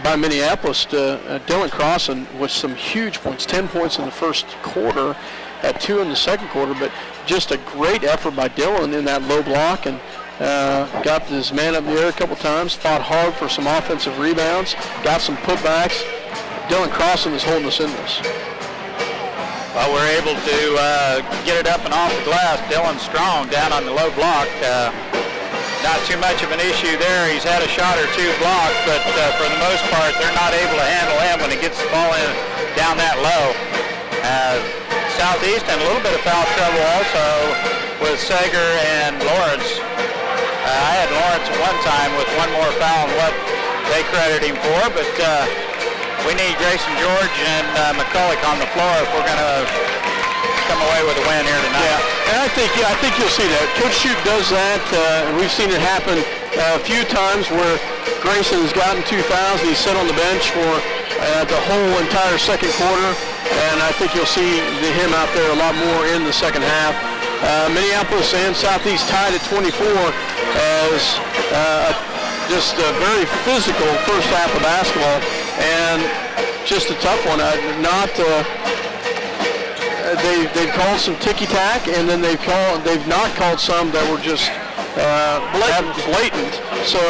Minneapolis. Dylan Crossan with some huge points, 10 points in the first quarter, had 2 in the second quarter, but just a great effort by Dylan in that low block, and got his man up in the air a couple times, fought hard for some offensive rebounds, got some putbacks. Dylan Crossan is holding us in this. Well, we're able to get it up and off the glass. Dylan strong down on the low block. Not too much of an issue there. He's had a shot or 2 blocked, but for the most part, they're not able to handle him when he gets the ball in down that low. Southeast in a little bit of foul trouble also with Sager and Lawrence. I had Lawrence at one time with 1 more foul than what they credit him for, but we need Grayson George and McCulloch on the floor if we're going to come away with a win here tonight. Yeah, and I think you'll see that. Coach Shoup does that. We've seen it happen a few times where Grayson has gotten 2 fouls. He's sat on the bench for the whole entire second quarter, and I think you'll see him out there a lot more in the second half. Minneapolis and Southeast tied at 24 as just a very physical first half of basketball, and just a tough one. They've called some ticky-tack, and then they've not called some that were just blatant. So,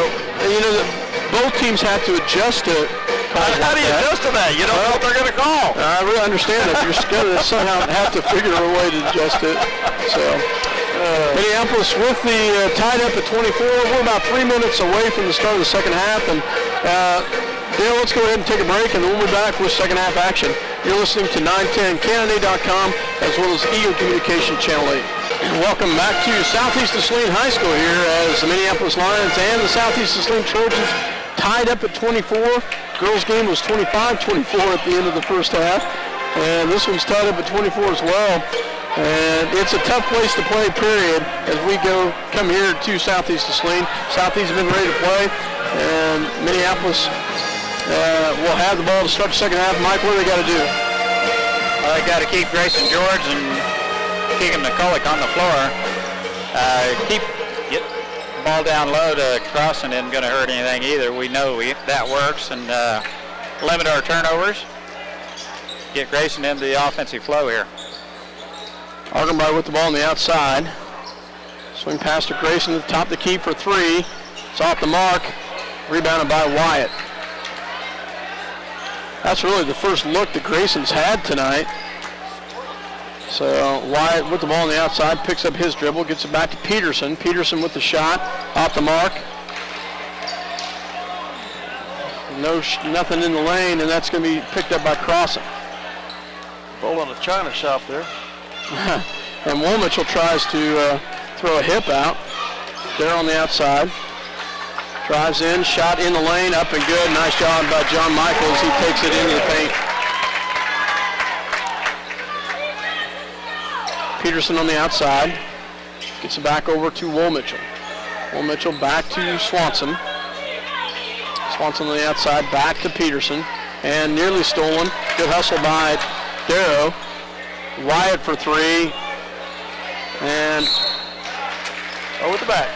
both teams have to adjust to calls. How do you adjust to that? You don't know what they're going to call. I really understand that. You're going to somehow have to figure a way to adjust it. So, Minneapolis with the tied up at 24. We're about 3 minutes away from the start of the second half, and Dale, let's go ahead and take a break, and then we'll be back with second half action. You're listening to 910KNA.com as well as Eagle Communication Channel 8. Welcome back to Southeast of Saline High School here as the Minneapolis Lions and the Southeast of Saline Trojans tied up at 24. Girls game was 25-24 at the end of the first half, and this one's tied up at 24 as well. And it's a tough place to play, period, as we come here to Southeast of Saline. Southeast has been ready to play, and Minneapolis will have the ball to start the second half. Mike, what do they got to do? They got to keep Grayson George and Keegan McCulloch on the floor. Get the ball down low to Crossan isn't going to hurt anything either. We know that works, and limit our turnovers. Get Grayson into the offensive flow here. Argenbright with the ball on the outside. Swing pass to Grayson at the top of the key for 3. It's off the mark. Rebounded by Wyatt. That's really the first look that Grayson's had tonight. So Wyatt with the ball on the outside, picks up his dribble, gets it back to Peterson. Peterson with the shot, off the mark. Nothing in the lane, and that's going to be picked up by Crossan. Ball on the China shop there. And Woolmitchell tries to throw a hip out. There on the outside. Drives in, shot in the lane, up and good. Nice job by John Michaels. He takes it into the paint. Peterson on the outside. Gets it back over to Woolmitchell. Woolmitchell back to Swanson. Swanson on the outside, back to Peterson. And nearly stolen. Good hustle by Darrow. Wyatt for 3. And over the back.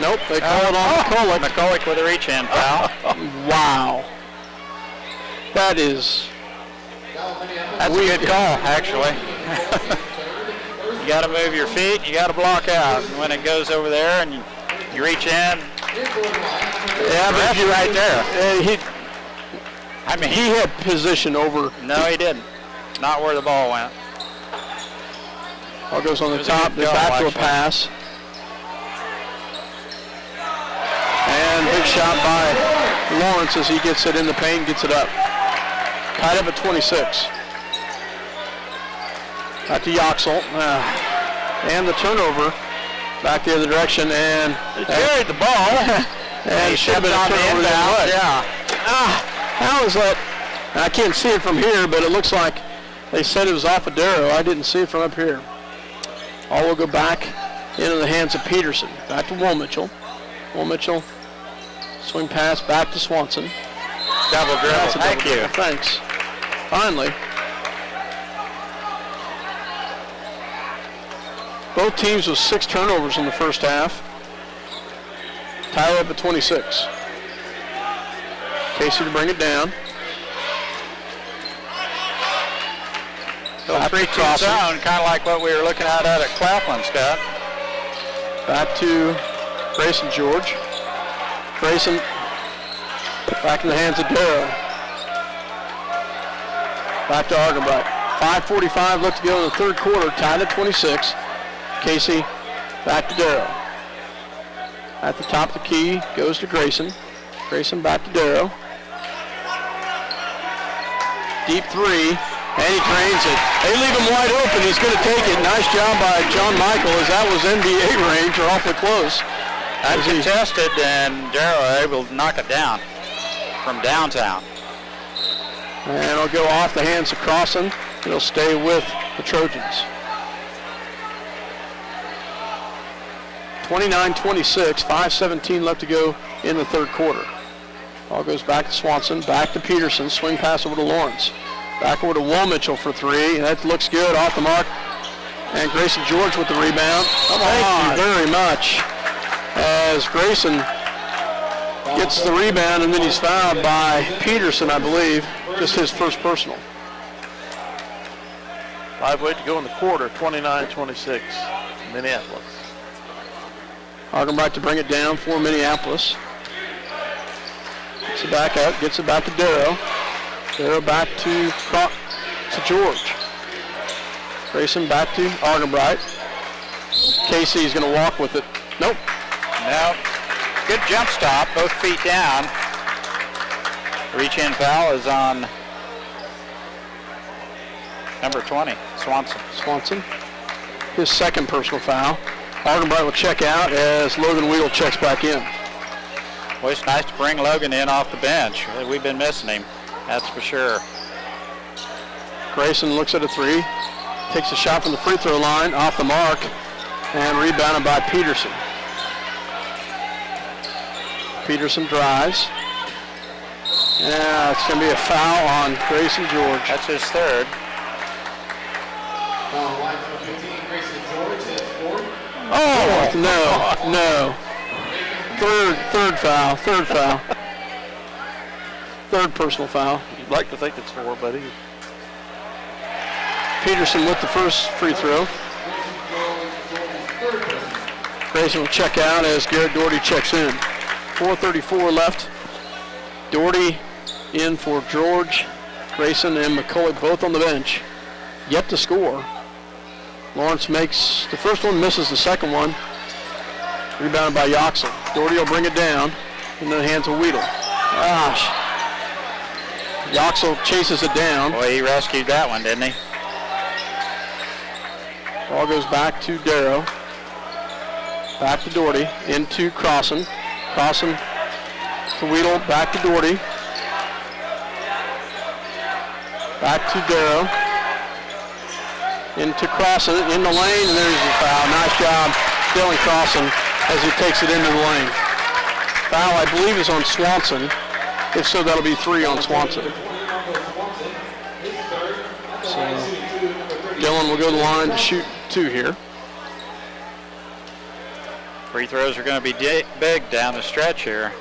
Nope, they call it on McCulloch. McCulloch with a reach-in foul. Wow. That's a good call, actually. You got to move your feet. You got to block out. And when it goes over there and you reach in, yeah, but you're right there. I mean, he had position over. No, he didn't. Not where the ball went. Ball goes on the It was a top. good They're goal, back to a actually. pass. And big shot by Lawrence as he gets it in the paint, gets it up. Tied up at 26. Back to Yoxel. And the turnover. Back the other direction, and He carried the ball. and He should have been a stepped on the turnover. inbound. Yeah. How is that? I can't see it from here, but it looks like they said it was off of Darrow. I didn't see it from up here. All will go back into the hands of Peterson. Back to Will Mitchell. Will Mitchell, swing pass back to Swanson. Double dribble. That's a double Thank you. dribble. Thanks. Finally. Both teams with 6 turnovers in the first half. Tied up at 26. Casey to bring it down. Little 3-2 zone, kind of like what we were looking at Claflin, Scott. Back to Grayson George. Grayson back in the hands of Darrow. Back to Argenbright. 5:45 left to go in the third quarter, tied at 26. Casey back to Darrow. At the top of the key goes to Grayson. Grayson back to Darrow. Deep three, and he drains it. They leave him wide open. He's going to take it. Nice job by John Michael, as that was NBA range, or awfully close. That's contested, and Darrow able to knock it down from downtown. And it'll go off the hands of Crossan. It'll stay with the Trojans. 29-26, 5:17 left to go in the third quarter. Ball goes back to Swanson, back to Peterson, swing pass over to Lawrence. Back over to Will Mitchell for 3. That looks good, off the mark. And Grayson George with the rebound. Thank you very much. As Grayson gets the rebound, and then he's fouled by Peterson, I believe. Just his first personal. 5:08 to go in the quarter, 29-26, Minneapolis. Argenbright to bring it down for Minneapolis. Gets it back up, gets it back to Darrow. Darrow back to George. Grayson back to Argenbright. Casey's going to walk with it. Nope. Nope. Good jump stop, both feet down. Reach-in foul is on number 20, Swanson. Swanson. His second personal foul. Argenbright will check out as Logan Weedle checks back in. Well, it's nice to bring Logan in off the bench. We've been missing him, that's for sure. Grayson looks at a 3. Takes a shot from the free throw line, off the mark, and rebounded by Peterson. Peterson drives. Yeah, it's going to be a foul on Grayson George. That's his third. Line number 15, Grayson George, his fourth. Oh, no. Third foul. Third personal foul. You'd like to think it's 4, buddy. Peterson with the first free throw. Grayson will check out as Garrett Doherty checks in. 4:34 left. Doherty in for George. Grayson and McCullough both on the bench. Yet to score. Lawrence makes the first one, misses the second one. Rebounded by Yoxel. Doherty will bring it down into the hands of Weedle. Gosh. Yoxel chases it down. Boy, he rescued that one, didn't he? Ball goes back to Darrow. Back to Doherty. Into Crossan. Crossan to Weedle. Back to Doherty. Back to Darrow. Into Crossan. In the lane. And there's the foul. Nice job, Dylan Crossan, as he takes it into the lane. Foul, I believe, is on Swanson. If so, that'll be 3 on Swanson. So Dylan will go to the line to shoot 2 here. Free throws are going to be big down the stretch here.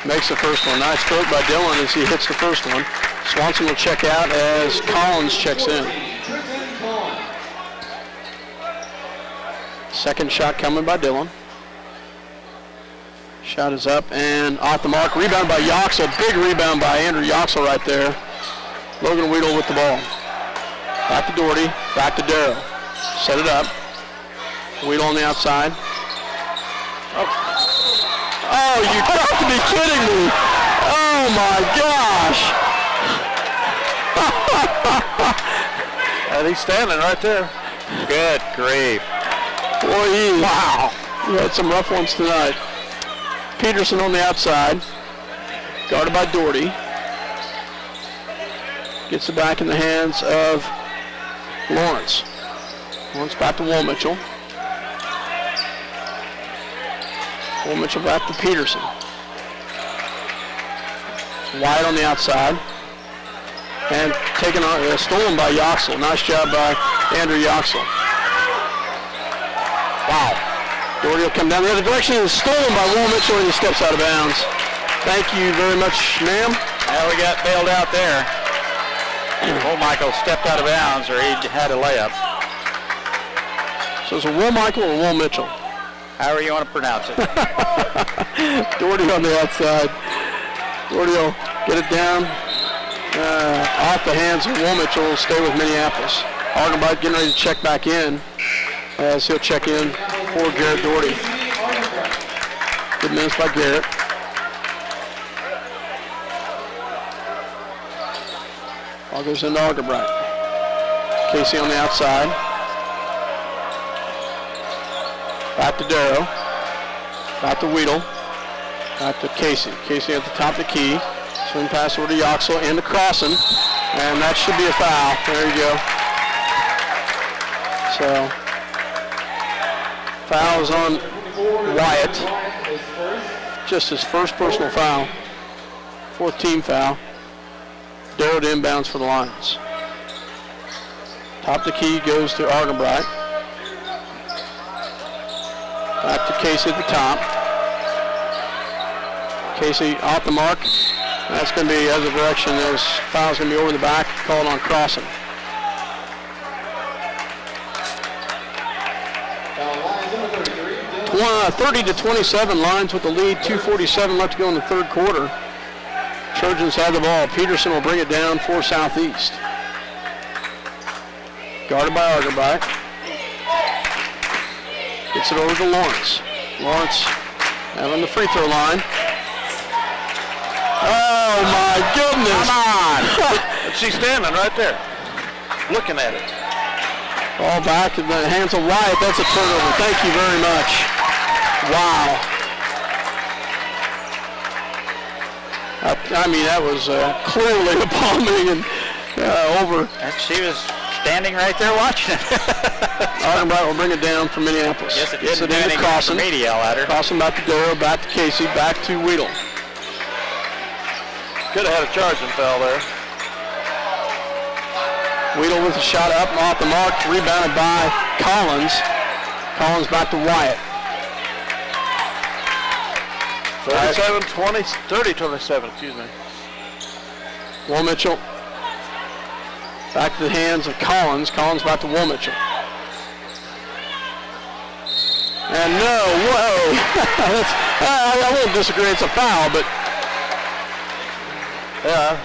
Makes the first one. Nice stroke by Dylan as he hits the first one. Swanson will check out as Collins checks in. Second shot coming by Dylan. Shot is up and off the mark. Rebound by Yoxel. Big rebound by Andrew Yoxel right there. Logan Weedle with the ball. Back to Doherty. Back to Darrow. Set it up. Weedle on the outside. Oh, you got to be kidding me. Oh, my gosh. And he's standing right there. Good grief. Boy, wow. You had some rough ones tonight. Peterson on the outside. Guarded by Doherty. Gets it back in the hands of Lawrence. Lawrence back to Will Mitchell. Will Mitchell back to Peterson. Wide on the outside. And taken on, stolen by Yoxel. Nice job by Andrew Yoxel. Wow. Doherty will come down the other direction and stolen by Will Mitchell and he steps out of bounds. Thank you very much, ma'am. Now we got bailed out there. Will Michael stepped out of bounds or he had a layup. So it's a Will Michael or Will Mitchell? However you want to pronounce it. Doherty on the outside. Doherty will get it down off the hands of Will Mitchell. Will stay with Minneapolis. Argenbite getting ready to check back in as he'll check in for Garrett Doherty. Good minutes by Garrett. Ball goes into Argenbite. Casey on the outside. Back to Darrow. Back to Weedle. Back to Casey. Casey at the top of the key. Swing pass over to Yoxel into Crossan. And that should be a foul. There you go. So, foul is on Wyatt. Just his first personal foul. Fourth team foul. Darrow to inbounds for the Lions. Top of the key goes to Argenbright. Back to Casey at the top. Casey off the mark. That's going to be as a direction. Those fouls going to be over the back, called on Crossan. 30-27, Lions with the lead. 2:47 left to go in the third quarter. Trojans have the ball. Peterson will bring it down for Southeast. Guarded by Argenbright. Gets it over to Lawrence. Lawrence out on the free throw line. Oh my goodness! Come on! She's standing right there, looking at it. Ball back in the hands of Wyatt. That's a turnover. Thank you very much. Wow. I mean, that was clearly a palming and over. And she was standing right there watching it. Argenbright will bring it down for Minneapolis. Yes, it didn't do anything for me to yell at her. Crossan back to Darrow, back to Casey, back to Weedle. Could have had a charging foul there. Weedle with a shot up and off the mark, rebounded by Collins. Collins back to Wyatt. 30-27, excuse me. Will Mitchell back to the hands of Collins. Collins back to Will Mitchell. And no, whoa. I won't disagree, it's a foul, but Yeah,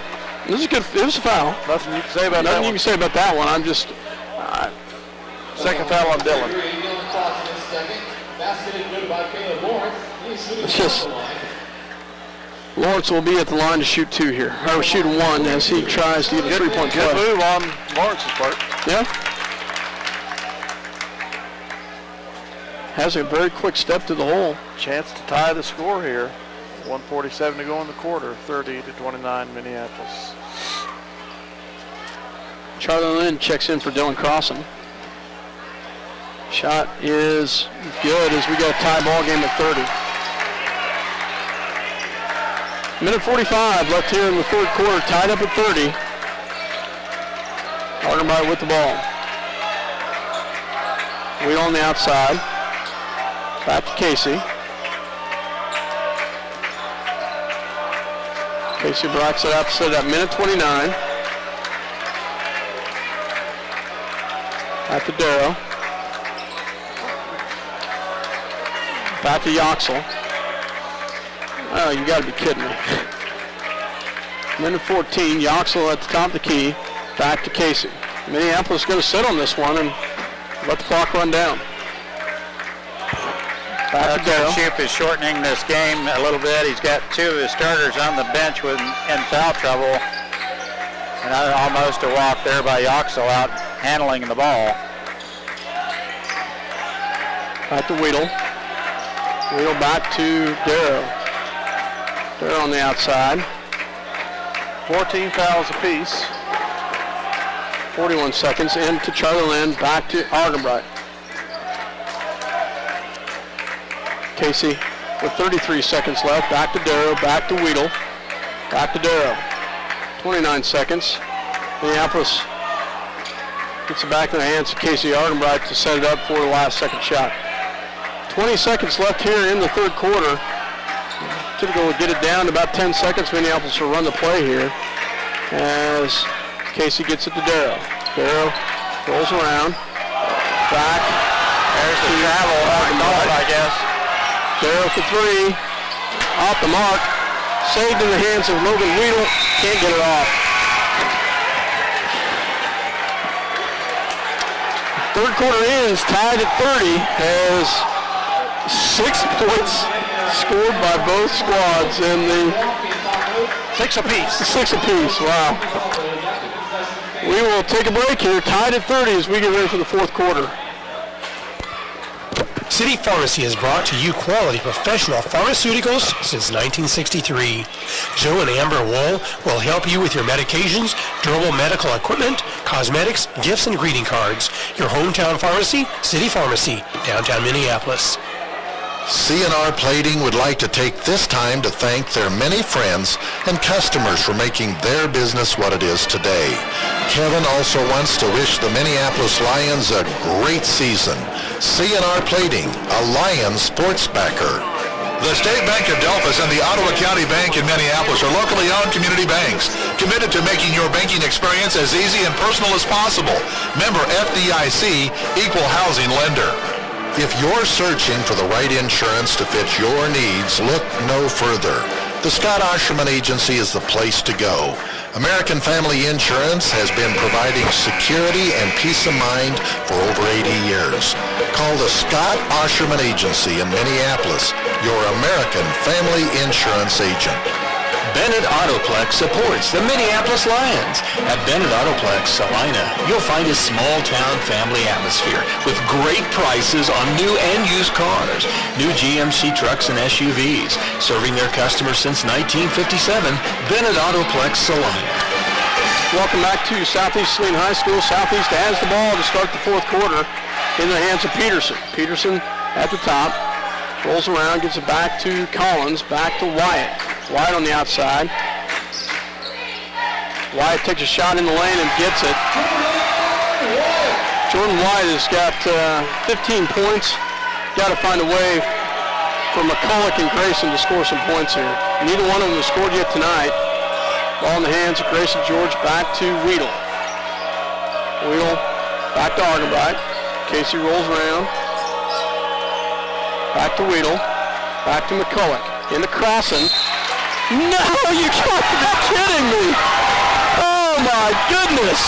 this is good. It was a foul. nothing you can say about that Nothing you one. can say about that one. I'm just, Second foul on Dylan. Dylan Crossan is second. Basket good by Caleb Lawrence. He's shooting It's just- from the line. Lawrence will be at the line to shoot two here, or shoot one as he tries to get a three-point Good play. move on Lawrence's part. Yeah. Has a very quick step to the hole. Chance to tie the score here. 1:47 to go in the quarter. 30-29 Minneapolis. Charlie Lynn checks in for Dylan Crossan. Shot is good as we got a tie ball game at 30. Minute 45 left here in the third quarter, tied up at 30. Argenbright with the ball. Wheel on the outside. Back to Casey. Casey Brock's it up, set up, minute 29. Back to Darrow. Back to Yoxel. Oh, you got to be kidding me. Minute 14, Yoxel at the top of the key. Back to Casey. Minneapolis is going to sit on this one and let the clock run down. Back to Darrell. Shoup is shortening this game a little bit. He's got two of his starters on the bench in foul trouble. And almost a walk there by Yoxel out handling the ball. Back to Weedle. Weedle back to Darrow. Darrow on the outside. 14 fouls apiece. 41 seconds. Into Charlie Lynn. Back to Argenbright. Casey with 33 seconds left. Back to Darrow. Back to Weedle. Back to Darrow. 29 seconds. Minneapolis gets it back in the hands of Casey Argenbright to set it up for the last second shot. 20 seconds left here in the third quarter. Typical will get it down to about 10 seconds. Minneapolis will run the play here as Casey gets it to Darrow. Darrow rolls around. Back. There's the travel, I guess. Darrow for three. Off the mark. Saved in the hands of Logan Weedle. Can't get it off. Third quarter ends tied at 30 as 6 points scored by both squads in the 6 apiece. 6 apiece. Wow. We will take a break here, tied at 30 as we get ready for the fourth quarter. City Pharmacy has brought to you quality professional pharmaceuticals since 1963. Joe and Amber Wool will help you with your medications, durable medical equipment, cosmetics, gifts, and greeting cards. Your hometown pharmacy, City Pharmacy, downtown Minneapolis. C&R Plating would like to take this time to thank their many friends and customers for making their business what it is today. Kevin also wants to wish the Minneapolis Lions a great season. C&R Plating, a Lions sports backer. The State Bank of Delphus and the Ottawa County Bank in Minneapolis are locally owned community banks, committed to making your banking experience as easy and personal as possible. Member FDIC, equal housing lender. If you're searching for the right insurance to fit your needs, look no further. The Scott Osherman Agency is the place to go. American Family Insurance has been providing security and peace of mind for over 80 years. Call the Scott Osherman Agency in Minneapolis, your American Family Insurance agent. Bennett Autoplex supports the Minneapolis Lions. At Bennett Autoplex, Saline, you'll find a small-town family atmosphere with great prices on new and used cars, new GMC trucks and SUVs. Serving their customers since 1957, Bennett Autoplex, Saline. Welcome back to Southeast Saline High School. Southeast has the ball to start the fourth quarter in the hands of Peterson. Peterson at the top, rolls around, gets it back to Collins, back to Wyatt. Wyatt on the outside. Wyatt takes a shot in the lane and gets it. Jordan Wyatt has got 15 points. Got to find a way for McCulloch and Grayson to score some points here. Neither one of them has scored yet tonight. Ball in the hands of Grayson George, back to Weedle. Weedle back to Argenbright. Casey rolls around. Back to Weedle. Back to McCulloch. Into Crossan. No, you got to be kidding me. Oh my goodness.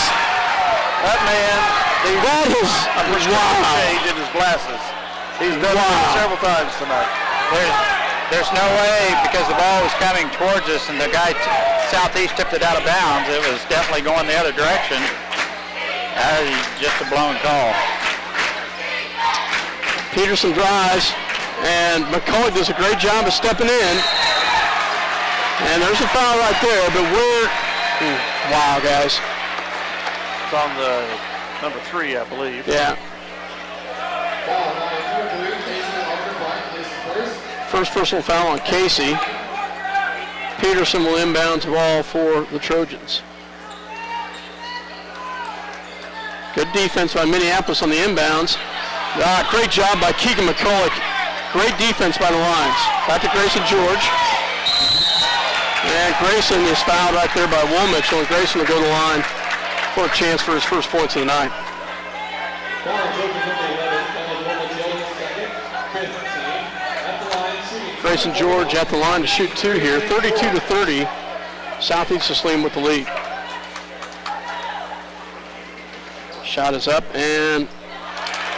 That man, That is, wow. shade in his glasses. He's done it several times tonight. There's no way, because the ball was coming towards us and the guy Southeast tipped it out of bounds. It was definitely going the other direction. That is just a blown call. Peterson drives, and McCulloch does a great job of stepping in. And there's a foul right there, but wow, guys. It's on the number 3, I believe. Yeah. First personal foul on Casey. Peterson will inbound the ball for the Trojans. Good defense by Minneapolis on the inbounds. Great job by Keegan McCulloch. Great defense by the Lions. Back to Grayson George. And Grayson is fouled right there by Woolmich, so Grayson will go to the line for a chance for his first points of the night. Grayson George at the line to shoot 2 here. 32-30. Southeast of Saline with the lead. Shot is up and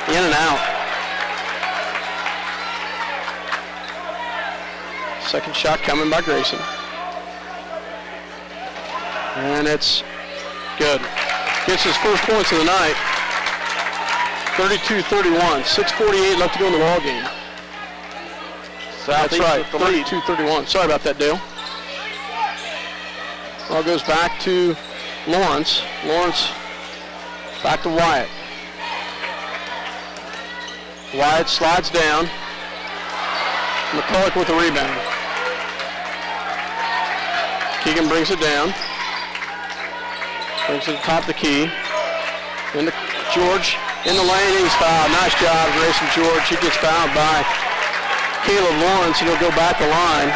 in and out. Second shot coming by Grayson. And it's good. Gets his first points of the night. 32-31. 6:48 left to go in the ball game. That's right, 32-31. Sorry about that, Dale. Ball goes back to Lawrence. Lawrence back to Wyatt. Wyatt slides down. McCulloch with the rebound. Keegan brings it down. Brings it to the top of the key. Into George in the lane. He's fouled. Nice job, Grayson George. He gets fouled by Caleb Lawrence, and he'll go back the line.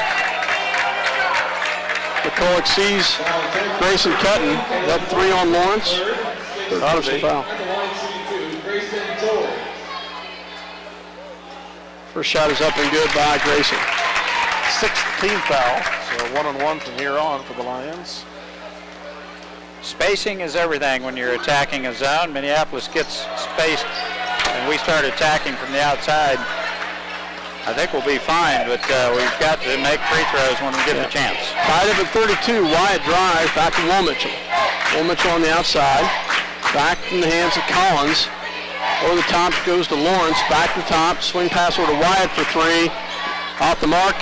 McCulloch sees Grayson cutting. That 3 on Lawrence. Obviously foul. First shot is up and good by Grayson. 6th team foul, so 1-on-1 from here on for the Lions. Spacing is everything when you're attacking a zone. Minneapolis gets spaced, and we start attacking from the outside. I think we'll be fine, but we've got to make free throws when we get the chance. Tied up at 32. Wyatt drives back to Woolmitchell. Woolmitchell on the outside. Back in the hands of Collins. Over the top goes to Lawrence. Back to the top. Swing pass over to Wyatt for 3. Off the mark.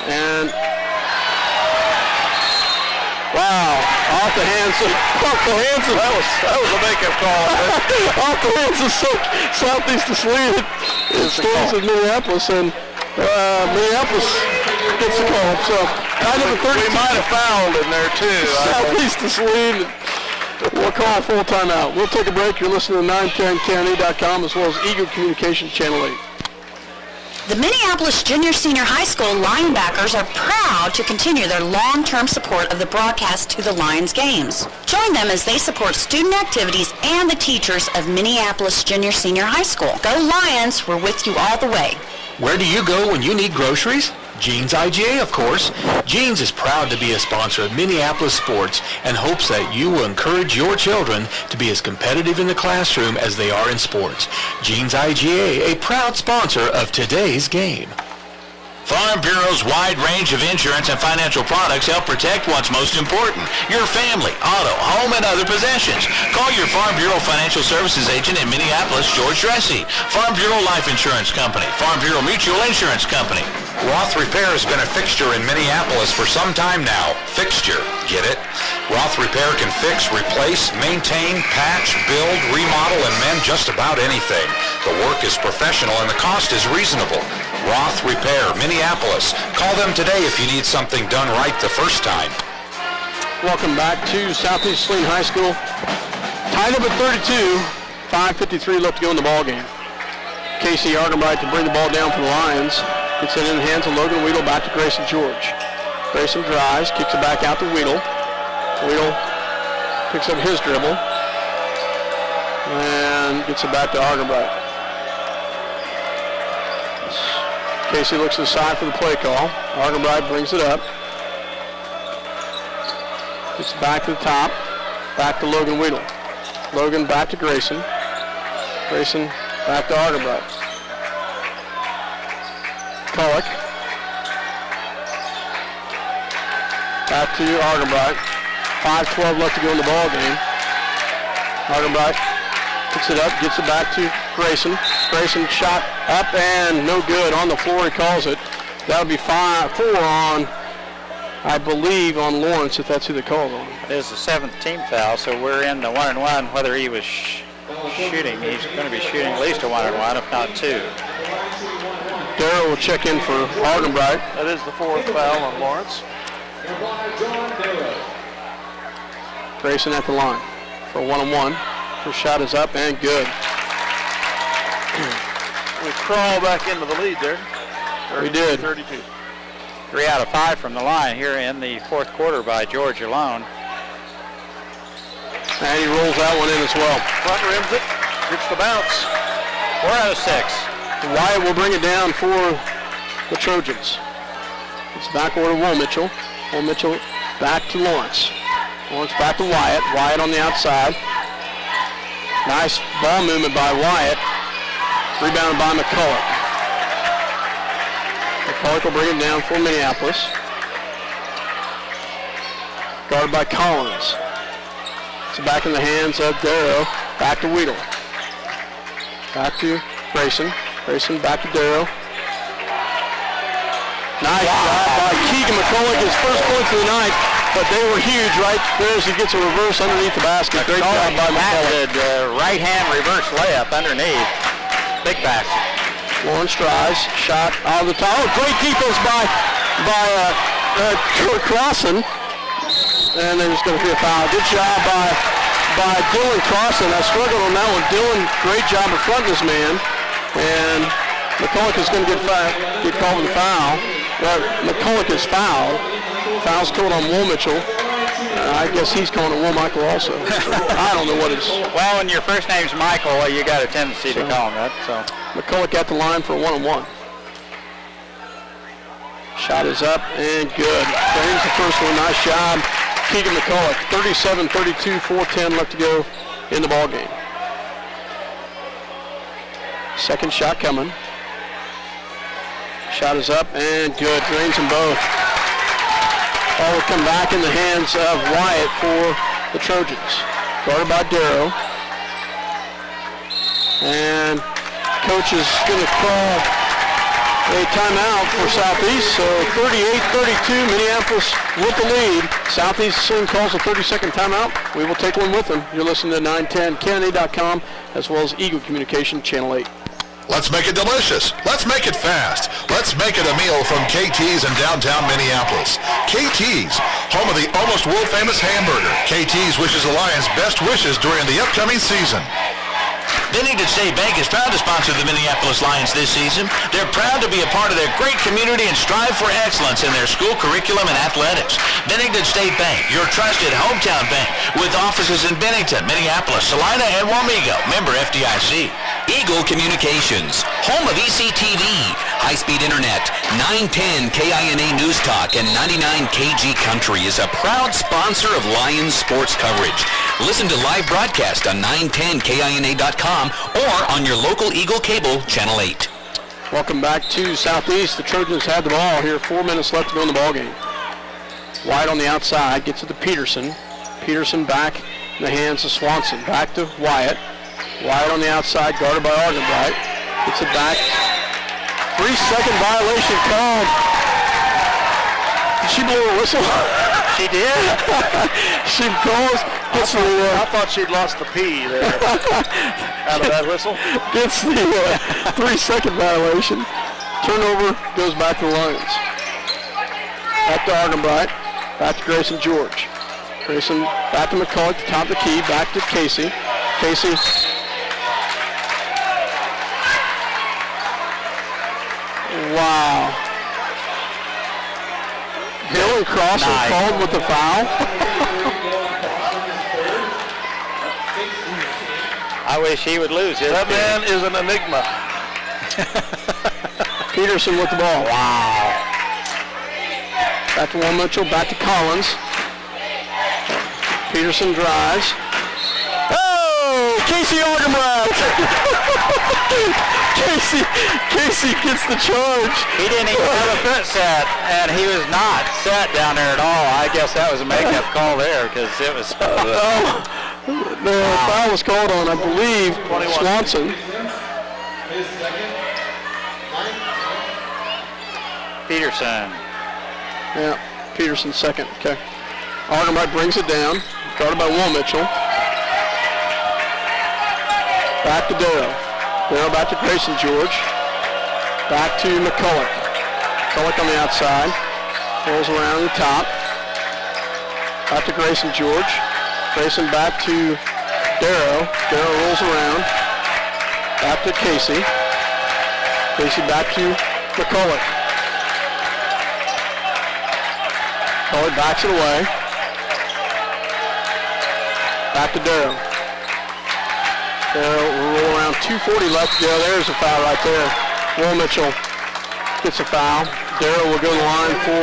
And wow, off the hands of That was a makeup call. off the hands of Southeast of Saline. It stays in Minneapolis, and Minneapolis gets the call. So tied up at 32. We might have fouled in there too. Southeast of Saline. We'll call a full timeout. We'll take a break. You're listening to 910KNA.com as well as Eagle Communications Channel 8. The Minneapolis Junior Senior High School linebackers are proud to continue their long-term support of the broadcast to the Lions games. Join them as they support student activities and the teachers of Minneapolis Junior Senior High School. Go Lions, we're with you all the way. Where do you go when you need groceries? Jeans IGA, of course. Jeans is proud to be a sponsor of Minneapolis sports and hopes that you will encourage your children to be as competitive in the classroom as they are in sports. Jeans IGA, a proud sponsor of today's game. Farm Bureau's wide range of insurance and financial products help protect what's most important, your family, auto, home, and other possessions. Call your Farm Bureau Financial Services agent in Minneapolis, George Dressy. Farm Bureau Life Insurance Company, Farm Bureau Mutual Insurance Company. Roth Repair has been a fixture in Minneapolis for some time now. Fixture, get it? Roth Repair can fix, replace, maintain, patch, build, remodel, and mend just about anything. The work is professional and the cost is reasonable. Roth Repair, Minneapolis. Call them today if you need something done right the first time. Welcome back to Southeast Saline High School. Tied up at 32. 5:53 left to go in the ball game. Casey Argenbright to bring the ball down for the Lions. Gets it in the hands of Logan Weedle, back to Grayson George. Grayson drives, kicks it back out to Weedle. Weedle picks up his dribble and gets it back to Argenbright. Casey looks to the side for the play call. Argenbright brings it up. Gets it back to the top. Back to Logan Weedle. Logan back to Grayson. Grayson back to Argenbright. Pollock. Back to Argenbright. 5:12 left to go in the ball game. Argenbright picks it up, gets it back to Grayson. Grayson shot up and no good. On the floor, he calls it. That would be 4 on, I believe, on Lawrence, if that's who they called on. It is the 7th team foul, so we're in the 1-and-1. Whether he was shooting, he's going to be shooting at least a 1-and-1, if not 2. Darrell will check in for Argenbright. That is the 4th foul on Lawrence. Grayson at the line for 1-on-1. First shot is up and good. We crawl back into the lead there. We did. 32. 3 out of 5 from the line here in the 4th quarter by George alone. And he rolls that one in as well. Front rims it. Gets the bounce. 4 out of 6. Wyatt will bring it down for the Trojans. It's back over to Will Mitchell. Will Mitchell back to Lawrence. Lawrence back to Wyatt. Wyatt on the outside. Nice ball movement by Wyatt. Rebounded by McCulloch. McCulloch will bring it down for Minneapolis. Guarded by Collins. It's back in the hands of Darrow. Back to Weedle. Back to Grayson. Grayson back to Darrow. Nice job by Keegan McCulloch, his first points of the night, but they were huge right there as he gets a reverse underneath the basket. Great job by McCulloch. Right-hand reverse layup underneath. Big basket. Lawrence drives, shot out of the top. Oh, great defense by Crossan. And there's going to be a foul. Good job by Dylan Crossan. I struggled on that one. Dylan, great job in front of this man. And McCulloch is going to get called with a foul. Well, McCulloch is fouled. Foul's called on Will Mitchell. I guess he's calling it Will Michael also. I don't know what it's. Well, when your first name's Michael, you got a tendency to call him that. So McCulloch at the line for a one-on-one. Shot is up and good. There's the first one. Nice job, Keegan McCulloch. 37-32, 4:10 left to go in the ball game. Second shot coming. Shot is up and good. Drains them both. Ball will come back in the hands of Wyatt for the Trojans. Guarded by Darrow. And coach is going to call a timeout for Southeast. So 38-32, Minneapolis with the lead. Southeast soon calls a 30-second timeout. We will take one with them. You're listening to 910 KNA.com as well as Eagle Communication Channel 8. Let's make it delicious. Let's make it fast. Let's make it a meal from KT's in downtown Minneapolis. KT's, home of the almost world-famous hamburger. KT's wishes the Lions best wishes during the upcoming season. Bennington State Bank is proud to sponsor the Minneapolis Lions this season. They're proud to be a part of their great community and strive for excellence in their school curriculum and athletics. Bennington State Bank, your trusted hometown bank, with offices in Bennington, Minneapolis, Salina, and Wamego. Member FDIC. Eagle Communications, home of ECTV, high-speed internet, 910 KINA News Talk, and 99 KG Country is a proud sponsor of Lions sports coverage. Listen to live broadcast on 910KINA.com or on your local Eagle Cable, Channel 8. Welcome back to Southeast. The Trojans have the ball here. 4 minutes left to go in the ball game. Wyatt on the outside, gets it to Peterson. Peterson back in the hands of Swanson. Back to Wyatt. Wyatt on the outside, guarded by Argenbright. Gets it back. 3-second violation called. Did she blow a whistle? She did? She goes, gets I thought she'd lost the P there out of that whistle. Gets the 3-second violation. Turnover, goes back to the Lions. Back to Argenbright. Back to Grayson George. Grayson back to McCulloch, top of the key, back to Casey. Casey. Wow. Hill and Cross are called with the foul. I wish he would lose his. That man is an enigma. Peterson with the ball. Wow. Back to Will Mitchell, back to Collins. Peterson drives. Oh, Casey Argenbright. Casey gets the charge. He didn't even have a foot set, and he was not set down there at all. I guess that was a makeup call there because it was. The foul was called on, I believe, Swanson. Peterson. Yeah, Peterson second. Okay. Argenbright brings it down, guarded by Will Mitchell. Back to Darrow. Darrow back to Grayson George. Back to McCulloch. McCulloch on the outside. Rolls around the top. Back to Grayson George. Grayson back to Darrow. Darrow rolls around. Back to Casey. Casey back to McCulloch. McCulloch backs it away. Back to Darrow. Darrow will roll around. 2:40 left to go. There's a foul right there. Will Mitchell gets a foul. Darrow will go to the line for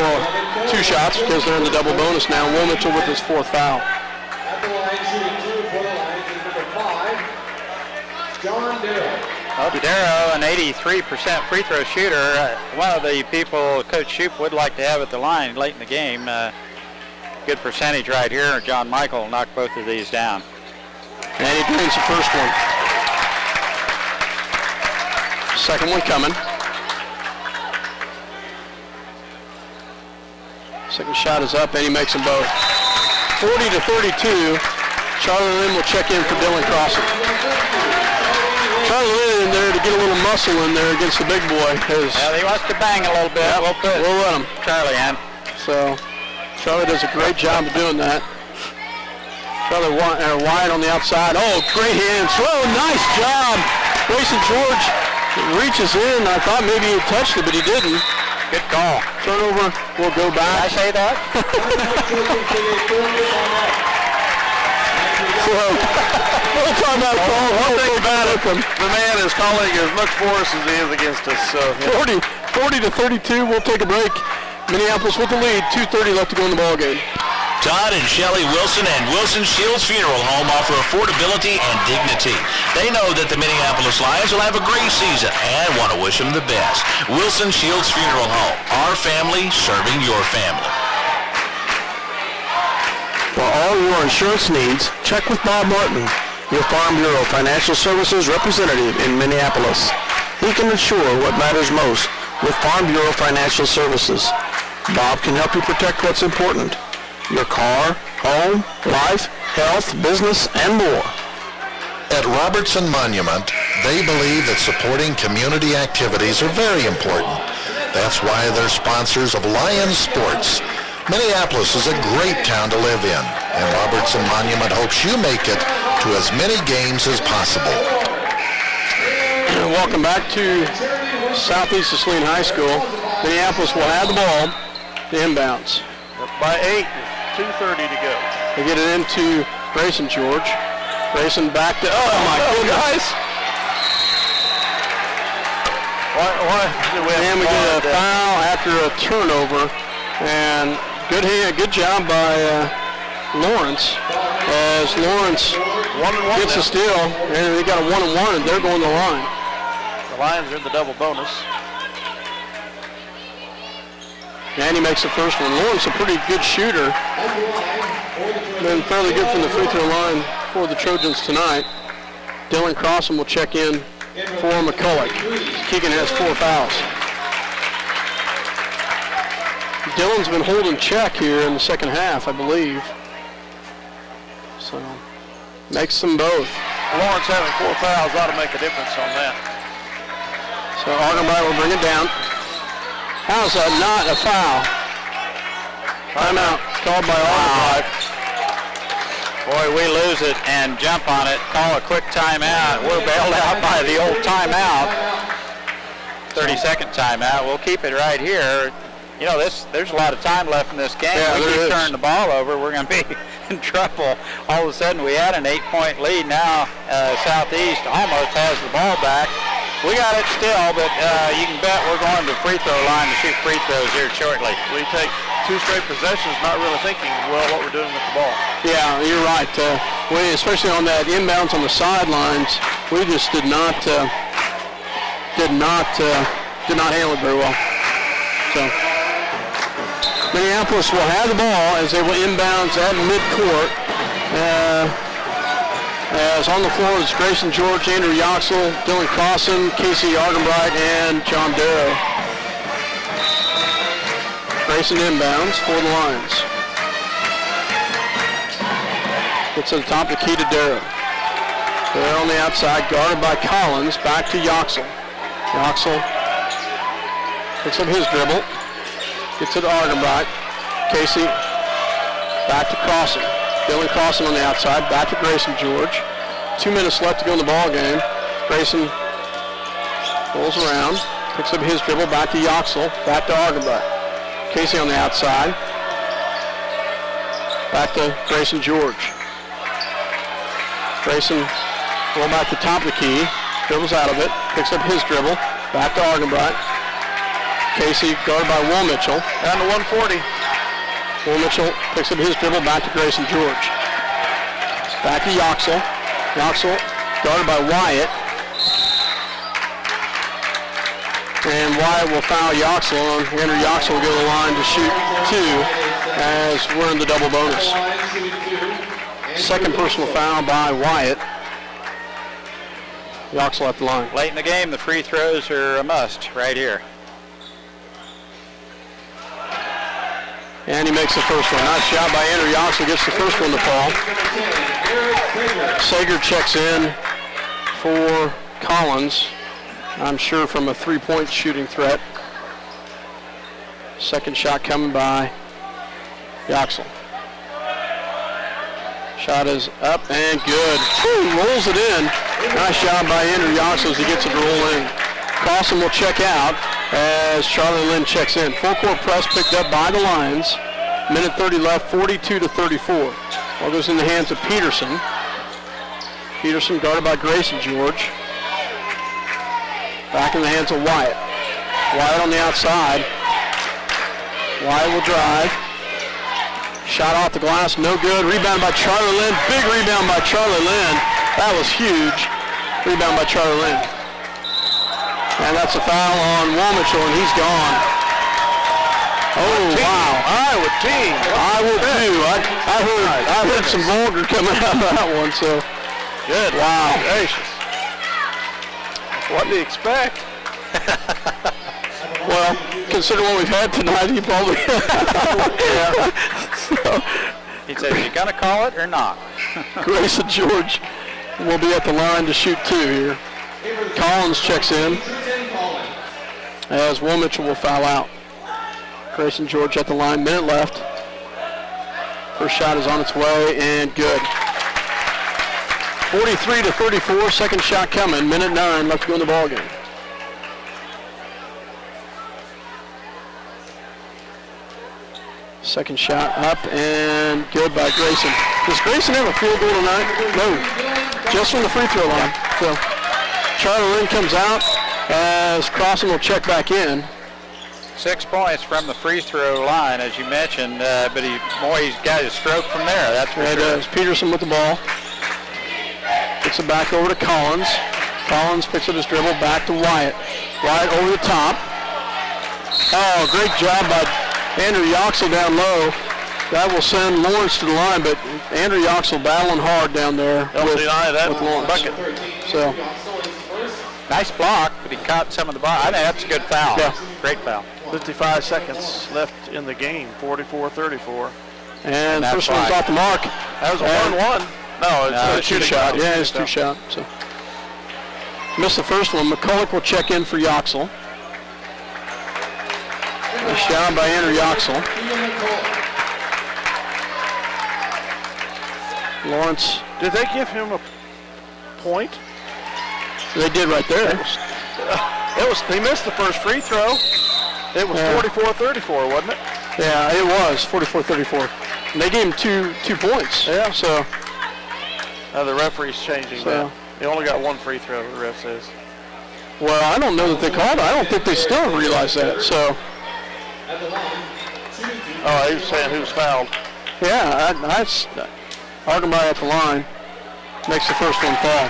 2 shots because they're in the double bonus now. Will Mitchell with his 4th foul. At the line, shooting 2 for the Lions is number 5, John Darrow. Darrow, an 83% free throw shooter. One of the people Coach Shoup would like to have at the line late in the game. Good percentage right here. John Michael knocked both of these down. And he drains the first one. Second one coming. Second shot is up, and he makes them both. 40-32. Charlie Lynn will check in for Dylan Crossan. Charlie Lynn in there to get a little muscle in there against the big boy. Well, he wants to bang a little bit. Yep, we'll let him. Charlie in. So Charlie does a great job of doing that. Charlie wide on the outside. Oh, great hands. Oh, nice job. Grayson George reaches in. I thought maybe he touched it, but he didn't. Good call. Turnover will go back. Did I say that? So, we'll talk about call. One thing about it, the man is calling as much for us as he is against us. So 40-32. We'll take a break. Minneapolis with the lead. 2:30 left to go in the ball game. Todd and Shelley Wilson and Wilson Shields Funeral Home offer affordability and dignity. They know that the Minneapolis Lions will have a great season and want to wish them the best. Wilson Shields Funeral Home, our family serving your family. For all your insurance needs, check with Bob Martin, your Farm Bureau Financial Services representative in Minneapolis. He can insure what matters most with Farm Bureau Financial Services. Bob can help you protect what's important. Your car, home, life, health, business, and more. At Robertson Monument, they believe that supporting community activities are very important. That's why they're sponsors of Lions Sports. Minneapolis is a great town to live in, and Robertson Monument hopes you make it to as many games as possible. And welcome back to Southeast of Saline High School. Minneapolis will have the ball. The inbounds. by 8, 2:30 to go. They get it into Grayson George. Grayson back to, oh my goodness. Guys. And we get a foul after a turnover. And good job by Lawrence. As Lawrence gets a steal, and they got a 1-on-1, and they're going to the line. The Lions are in the double bonus. And he makes the first one. Lawrence a pretty good shooter. Been fairly good from the free throw line for the Trojans tonight. Dylan Crossan will check in for McCulloch. Keegan has 4 fouls. Dylan's been holding check here in the second half, I believe. So, makes them both. Lawrence having 4 fouls ought to make a difference on that. So Argenbright will bring it down. How's that not a foul? Timeout called by Argenbright. Boy, we lose it and jump on it, call a quick timeout. We're bailed out by the old timeout. 30-second timeout. We'll keep it right here. You know, there's a lot of time left in this game. Yeah, we keep is. turning the ball over, we're going to be in trouble. All of a sudden, we had an 8-point lead. Now, Southeast almost has the ball back. We got it still, but you can bet we're going to the free throw line to shoot free throws here shortly. We take 2 straight possessions, not really thinking, well, what we're doing with the ball. Yeah, you're right. We, especially on that inbounds on the sidelines, we just did not handle it very well. So Minneapolis will have the ball as they will inbounds at midcourt. As on the floor is Grayson George, Andrew Yoxel, Dylan Crossan, Casey Argenbright, and John Darrow. Grayson inbounds for the Lions. Gets to the top of the key to Darrow. They're on the outside, guarded by Collins. Back to Yoxel. Yoxel picks up his dribble. Gets it to Argenbright. Casey back to Crossan. Dylan Crossan on the outside. Back to Grayson George. 2 minutes left to go in the ball game. Grayson rolls around. Picks up his dribble. Back to Yoxel. Back to Argenbright. Casey on the outside. Back to Grayson George. Grayson roll back to top of the key. Dribbles out of it. Picks up his dribble. Back to Argenbright. Casey guarded by Will Mitchell. Down to 140. Will Mitchell picks up his dribble back to Grayson George. Back to Yoxel. Yoxel guarded by Wyatt. And Wyatt will foul Yoxel, and Andrew Yoxel will go to the line to shoot 2 as we're in the double bonus. Second personal foul by Wyatt. Yoxel at the line. Late in the game, the free throws are a must right here. And he makes the first one. Nice shot by Andrew Yoxel, gets the first one to fall. Sager checks in for Collins, I'm sure from a three-point shooting threat. Second shot coming by Yoxel. Shot is up and good. Woo, rolls it in. Nice job by Andrew Yoxel as he gets it to roll in. Carlson will check out as Charlie Lynn checks in. Full court press picked up by the Lions. Minute 30 left, 42-34. Ball goes in the hands of Peterson. Peterson guarded by Grayson George. Back in the hands of Wyatt. Wyatt on the outside. Wyatt will drive. Shot off the glass, no good. Rebound by Charlie Lynn. Big rebound by Charlie Lynn. That was huge. Rebound by Charlie Lynn. And that's a foul on Will Mitchell, and he's gone. Oh, wow. I would team. I would too. I heard some vulgar coming out of that one, so. Good. Wow. Gracious. What do you expect? Well, considering what we've had tonight, he probably. He says, you gonna call it or not? Grayson George will be at the line to shoot 2 here. Collins checks in as Will Mitchell will foul out. Grayson George at the line, minute left. First shot is on its way and good. 43-34, second shot coming. Minute 9 left to go in the ball game. Second shot up and good by Grayson. Does Grayson have a field goal tonight? No, just from the free throw line. So Charlie Lynn comes out as Crossan will check back in. 6 points from the free throw line, as you mentioned, but he's got his stroke from there. That's for sure. Does. Peterson with the ball. Gets it back over to Collins. Collins picks up his dribble back to Wyatt. Wyatt over the top. Oh, great job by Andrew Yoxel down low. That will send Lawrence to the line, but Andrew Yoxel battling hard down there with Lawrence. Bucket. So, nice block, but he caught some of the ball. I think that's a good foul. Yeah. Great foul. 55 seconds left in the game, 44-34. And first one's off the mark. That was a 1-1. No, it's a 2-shot. Yeah, it's 2-shot. So missed the first one. McCulloch will check in for Yoxel. Nice job by Andrew Yoxel. Lawrence. Did they give him a point? They did right there. He missed the first free throw. It was 44-34, wasn't it? Yeah, it was 44-34. And they gave him two points. Yeah. So the referee's changing that. He only got one free throw, the ref says. Well, I don't know that they called it. I don't think they still realize that. So. Oh, he was saying who's fouled. Yeah, that's Argenby at the line. Makes the first one fall.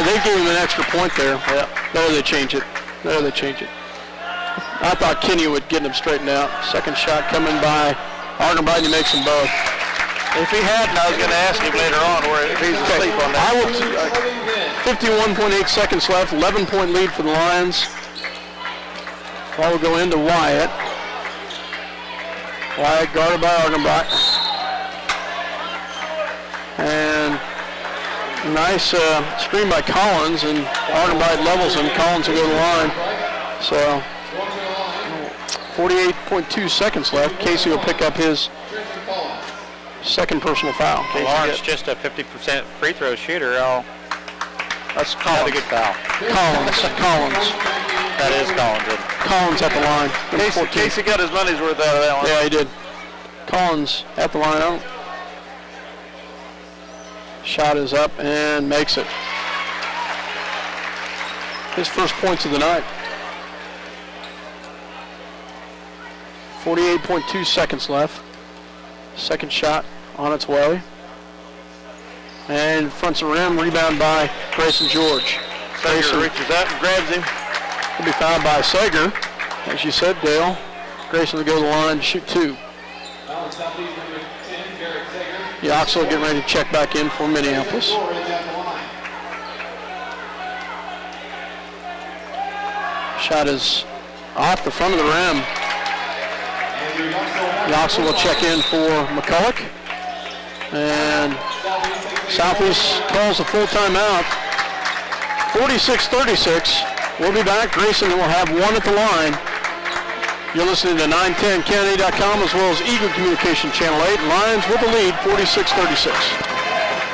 They gave him an extra point there. Yeah. There they change it. I thought Kenny would get him straightened out. Second shot coming by Argenby, and he makes them both. If he hadn't, I was going to ask him later on if he's asleep on that. 51.8 seconds left, 11-point lead for the Lions. Ball will go into Wyatt. Wyatt guarded by Argenby. And nice screen by Collins, and Argenby levels him. Collins will go to the line. So 48.2 seconds left. Casey will pick up his second personal foul. Lawrence just a 50% free throw shooter. That's Collins. A good foul. Collins. That is Collins. Collins at the line. Casey got his money's worth out of that one. Yeah, he did. Collins at the line. Shot is up and makes it. His first points of the night. 48.2 seconds left. Second shot on its way. And fronts the rim, rebound by Grayson George. Sager reaches out and grabs him. Will be fouled by Sager. As you said, Dale, Grayson will go to the line to shoot 2. Yoxel getting ready to check back in for Minneapolis. Shot is off the front of the rim. Yoxel will check in for McCulloch. And Southeast calls a full timeout. 46-36. We'll be back. Grayson will have 1 at the line. You're listening to 910kennedy.com as well as Eagle Communication Channel 8. Lions with the lead, 46-36.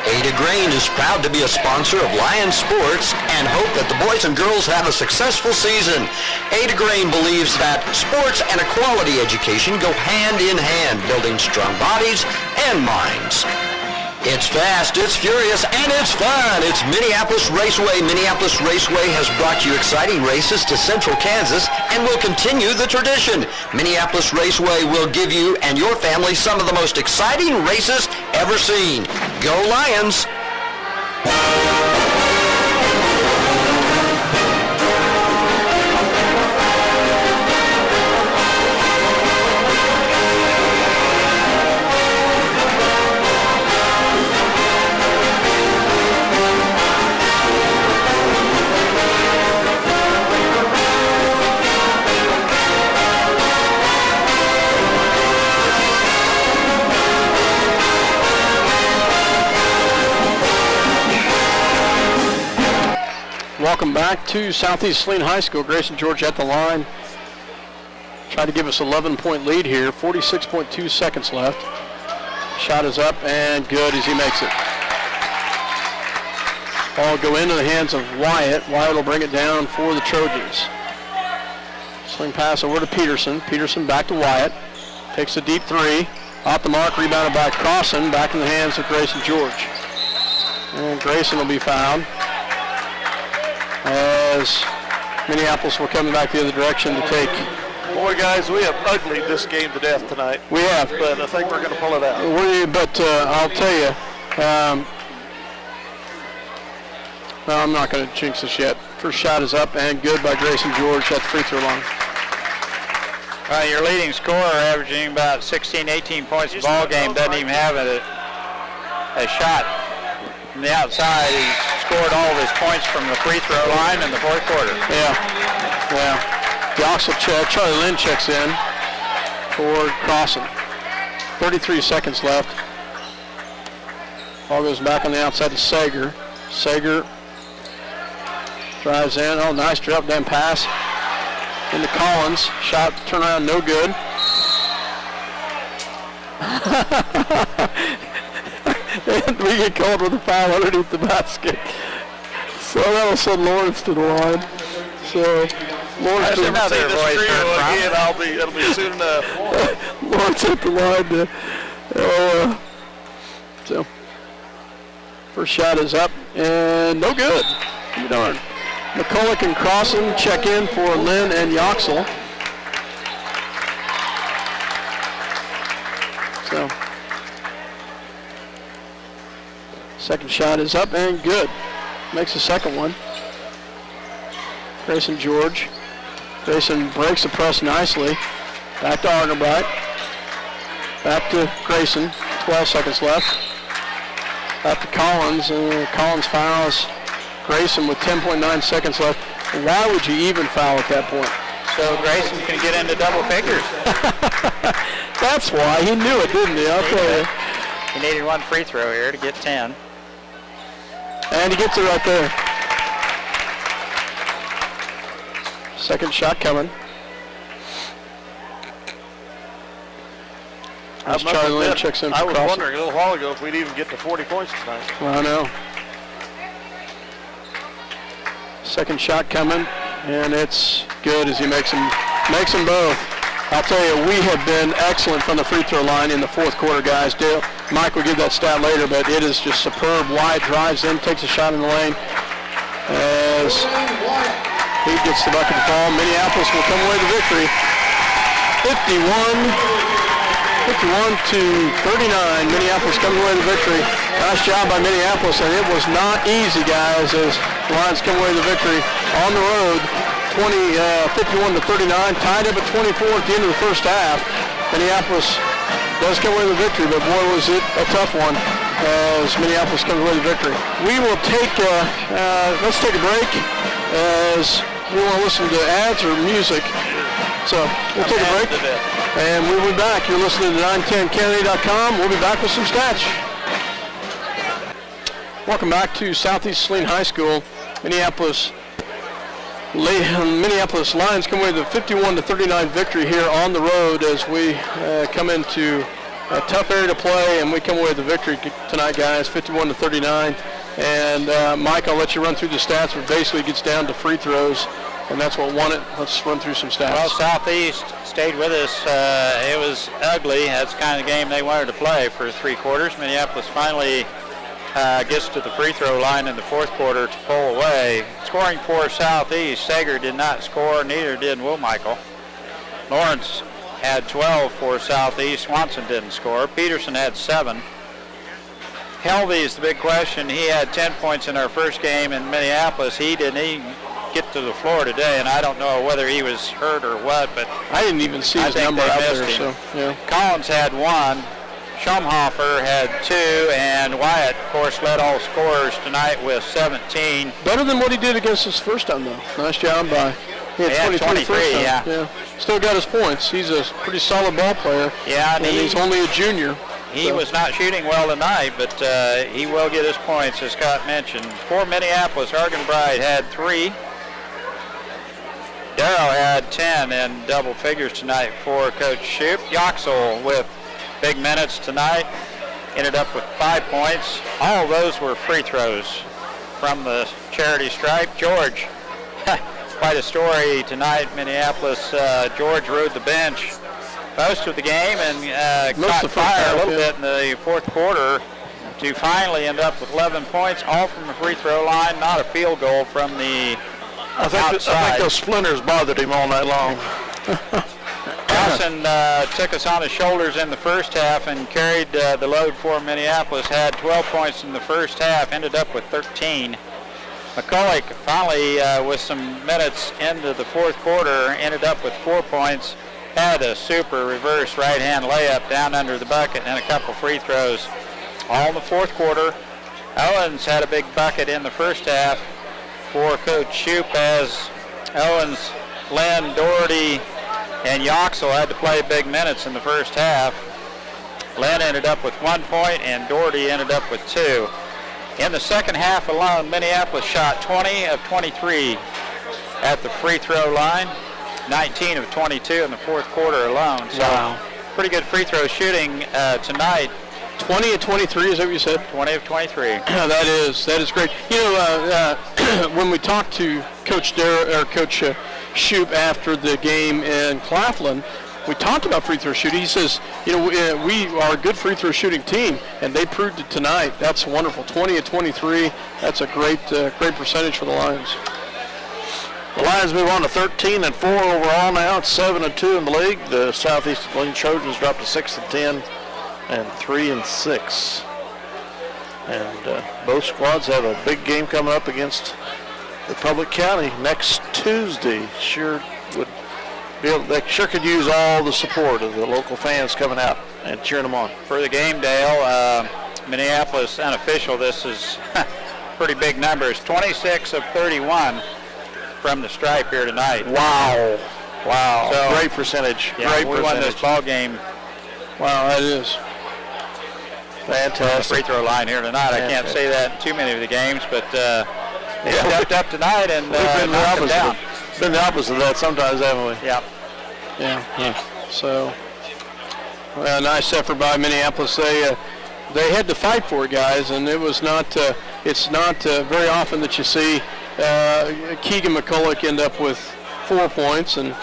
Ada Grain is proud to be a sponsor of Lions Sports and hope that the boys and girls have a successful season. Ada Grain believes that sports and a quality education go hand in hand, building strong bodies and minds. It's fast, it's furious, and it's fun. It's Minneapolis Raceway. Minneapolis Raceway has brought you exciting races to Central Kansas and will continue the tradition. Minneapolis Raceway will give you and your family some of the most exciting races ever seen. Go Lions! Welcome back to Southeast Saline High School. Grayson George at the line. Tried to give us 11-point lead here. 46.2 seconds left. Shot is up and good as he makes it. Ball will go into the hands of Wyatt. Wyatt will bring it down for the Trojans. Swing pass over to Peterson. Peterson back to Wyatt. Takes a deep 3. Off the mark, rebounded by Crossan. Back in the hands of Grayson George. And Grayson will be fouled, as Minneapolis were coming back the other direction to take. Boy, guys, we have uglied this game to death tonight. We have. But I think we're going to pull it out. But I'll tell you, well, I'm not going to jinx this yet. First shot is up and good by Grayson George at the free throw line. Your leading scorer, averaging about 16, 18 points a ball game, doesn't even have a shot from the outside. He scored all of his points from the free throw line in the fourth quarter. Yeah. Yoxel check. Charlie Lynn checks in for Crossan. 33 seconds left. Ball goes back on the outside to Sager. Sager drives in. Oh, nice drop down pass into Collins. Shot, turn around, no good. And we get called with a foul underneath the basket. So that'll send Lawrence to the line. So Lawrence to the again, it'll be soon enough. Lawrence at the line. So first shot is up and no good. Darn. McCulloch and Crossan check in for Lynn and Yoxel. So second shot is up and good. Makes the second one. Grayson George. Grayson breaks the press nicely. Back to Argenbright. Back to Grayson. 12 seconds left. Back to Collins. And Collins fouls Grayson with 10.9 seconds left. Why would you even foul at that point? So Grayson can get into double figures. That's why. He knew it, didn't he? I'll tell you. He needed one free throw here to get 10. And he gets it right there. Second shot coming. As Charlie Lynn checks in for I was Crossan. wondering a little while ago if we'd even get to 40 points tonight. Well, I know. Second shot coming, and it's good as he makes them both. I'll tell you, we have been excellent from the free throw line in the fourth quarter, guys. Mike will give that stat later, but it is just superb. Wyatt drives in, takes a shot in the lane as he gets the bucket to fall. Minneapolis will come away with the victory. to 39. Minneapolis comes away with the victory. Nice job by Minneapolis, and it was not easy, guys, as the Lions come away with the victory on the road. 51 to 39, tied up at 24 at the end of the first half. Minneapolis does come away with the victory, but boy, was it a tough one as Minneapolis comes away with the victory. We will take, let's take a break as we want to listen to ads or music. So we'll take a break, and we'll be back. You're listening to 910KNA.com. We'll be back with some stats. Welcome back to Southeast Saline High School. Minneapolis Lions come away with a 51 to 39 victory here on the road as we come into a tough area to play, and we come away with the victory tonight, guys, 51 to 39. And Mike, I'll let you run through the stats, but basically it gets down to free throws, and that's what won it. Let's run through some stats. Well, Southeast stayed with us. It was ugly. That's the kind of game they wanted to play for three quarters. Minneapolis finally gets to the free throw line in the fourth quarter to pull away. Scoring for Southeast, Sager did not score, neither did Woolmichael. Lawrence had 12 for Southeast. Swanson didn't score. Peterson had 7. Helvey is the big question. He had 10 points in our first game in Minneapolis. He didn't even get to the floor today, and I don't know whether he was hurt or what, but I didn't even see his number out there. So, yeah. Collins had 1. Schumhofer had 2, and Wyatt, of course, led all scorers tonight with 17. Better than what he did against us first time, though. Nice job by. He had 23, yeah. Still got his points. He's a pretty solid ball player. Yeah, and he's only a junior. He was not shooting well tonight, but he will get his points, as Scott mentioned. For Minneapolis, Argenbright had 3. Darrow had 10 in double figures tonight for Coach Shoup. Yoxel with big minutes tonight, ended up with 5 points. All of those were free throws from the charity stripe. George, quite a story tonight. Minneapolis, George rode the bench most of the game and caught fire a little bit in the fourth quarter to finally end up with 11 points, all from the free throw line, not a field goal from the outside. I think those splinters bothered him all night long. Dawson took us on his shoulders in the first half and carried the load for Minneapolis. Had 12 points in the first half, ended up with 13. McCulloch finally, with some minutes into the fourth quarter, ended up with 4 points. Had a super reverse right-hand layup down under the bucket and a couple free throws. All in the fourth quarter. Owens had a big bucket in the first half for Coach Shoup as Owens, Lynn, Doherty, and Yoxel had to play big minutes in the first half. Lynn ended up with 1 point, and Doherty ended up with 2. In the second half alone, Minneapolis shot 20 of 23 at the free throw line, 19 of 22 in the fourth quarter alone. So wow. Pretty good free throw shooting tonight. 20 of 23, is that what you said? 20 of 23. That is great. You know, when we talked to Coach Shoup after the game in Claflin, we talked about free throw shooting. He says, you know, we are a good free throw shooting team, and they proved it tonight. That's wonderful. 20 of 23. That's a great percentage for the Lions. The Lions move on to 13 and 4 overall now. It's 7 and 2 in the league. The Southeast Saline Trojans dropped to 6 and 10 and 3 and 6. And both squads have a big game coming up against Republic County next Tuesday. They sure could use all the support of the local fans coming out and cheering them on. For the game, Dale, Minneapolis unofficial, this is pretty big numbers. 26 of 31 from the stripe here tonight. Wow. So, great percentage. Yeah, great we percentage. won this ball game. Wow, that is fantastic. Free throw line here tonight. Fantastic. I can't say that in too many of the games, but it stepped up tonight and knocked them down. Been the opposite of that sometimes, haven't we? Yeah. So, nice effort by Minneapolis. They had to fight for it, guys, and it was not. It's not very often that you see Keegan McCulloch end up with 4 points, and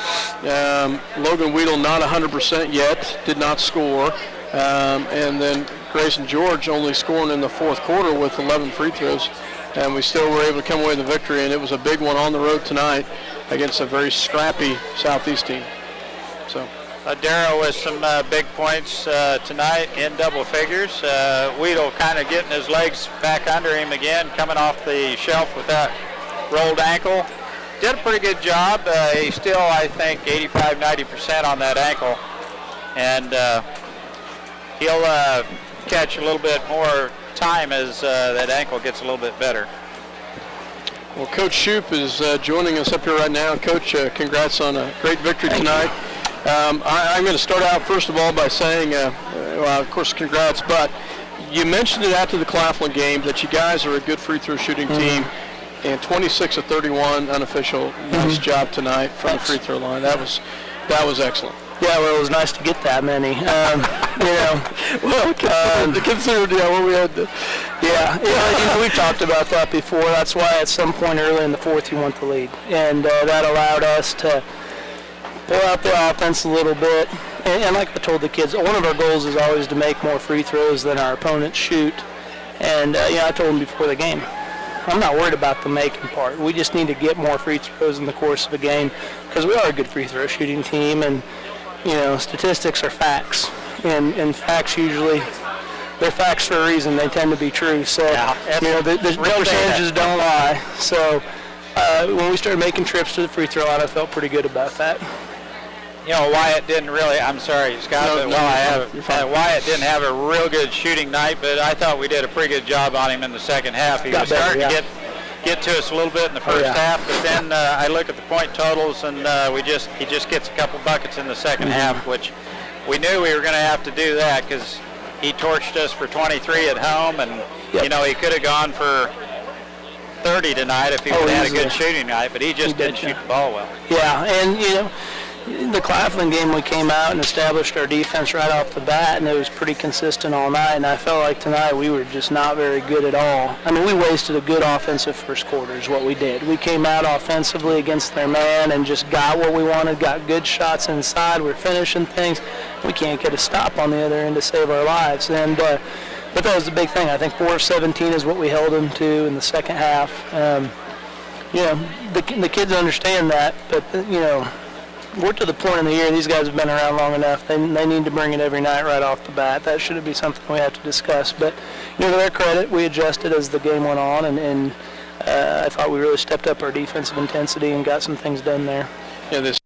Logan Weedle not 100% yet, did not score, and then Grayson George only scoring in the fourth quarter with 11 free throws, and we still were able to come away with the victory, and it was a big one on the road tonight against a very scrappy Southeast team. So Darrow with some big points tonight in double figures. Weedle kind of getting his legs back under him again, coming off the shelf with that rolled ankle. Did a pretty good job. He's still, I think, 85-90% on that ankle. And he'll catch a little bit more time as that ankle gets a little bit better. Well, Coach Shoup is joining us up here right now. Coach, congrats on a great victory tonight. I'm going to start out, first of all, by saying, well, of course, congrats, but you mentioned it after the Claflin game that you guys are a good free throw shooting team, and 26 of 31 unofficial. Nice job tonight from the free throw line. That was excellent. Yeah, well, it was nice to get that many. Considered what we had. We've talked about that before. That's why at some point early in the fourth you want the lead, and that allowed us to pull out the offense a little bit. And like I told the kids, one of our goals is always to make more free throws than our opponents shoot. And I told them before the game, I'm not worried about the making part. We just need to get more free throws in the course of a game because we are a good free throw shooting team, and statistics are facts, and facts usually, they're facts for a reason. They tend to be true. So, the percentages don't lie. So, when we started making trips to the free throw line, I felt pretty good about that. Wyatt didn't really, I'm sorry, Scott, Wyatt didn't have a real good shooting night, but I thought we did a pretty good job on him in the second half. He was starting to get to us a little bit in the first half, but then I look at the point totals, and he just gets a couple buckets in the second half, which we knew we were going to have to do that because he torched us for 23 at home, and he could have gone for 30 tonight if he would have had a good shooting night, but he just didn't shoot the ball well. Yeah, and the Claflin game, we came out and established our defense right off the bat, and it was pretty consistent all night, and I felt like tonight we were just not very good at all. I mean, we wasted a good offensive first quarter is what we did. We came out offensively against their man and just got what we wanted, got good shots inside, we're finishing things. We can't get a stop on the other end to save our lives. And but that was the big thing. I think 4 of 17 is what we held them to in the second half. The kids understand that, but, we're to the point in the year, these guys have been around long enough. They need to bring it every night right off the bat. That shouldn't be something we have to discuss. But, to their credit, we adjusted as the game went on, and I thought we really stepped up our defensive intensity and got some things done there. Yeah, this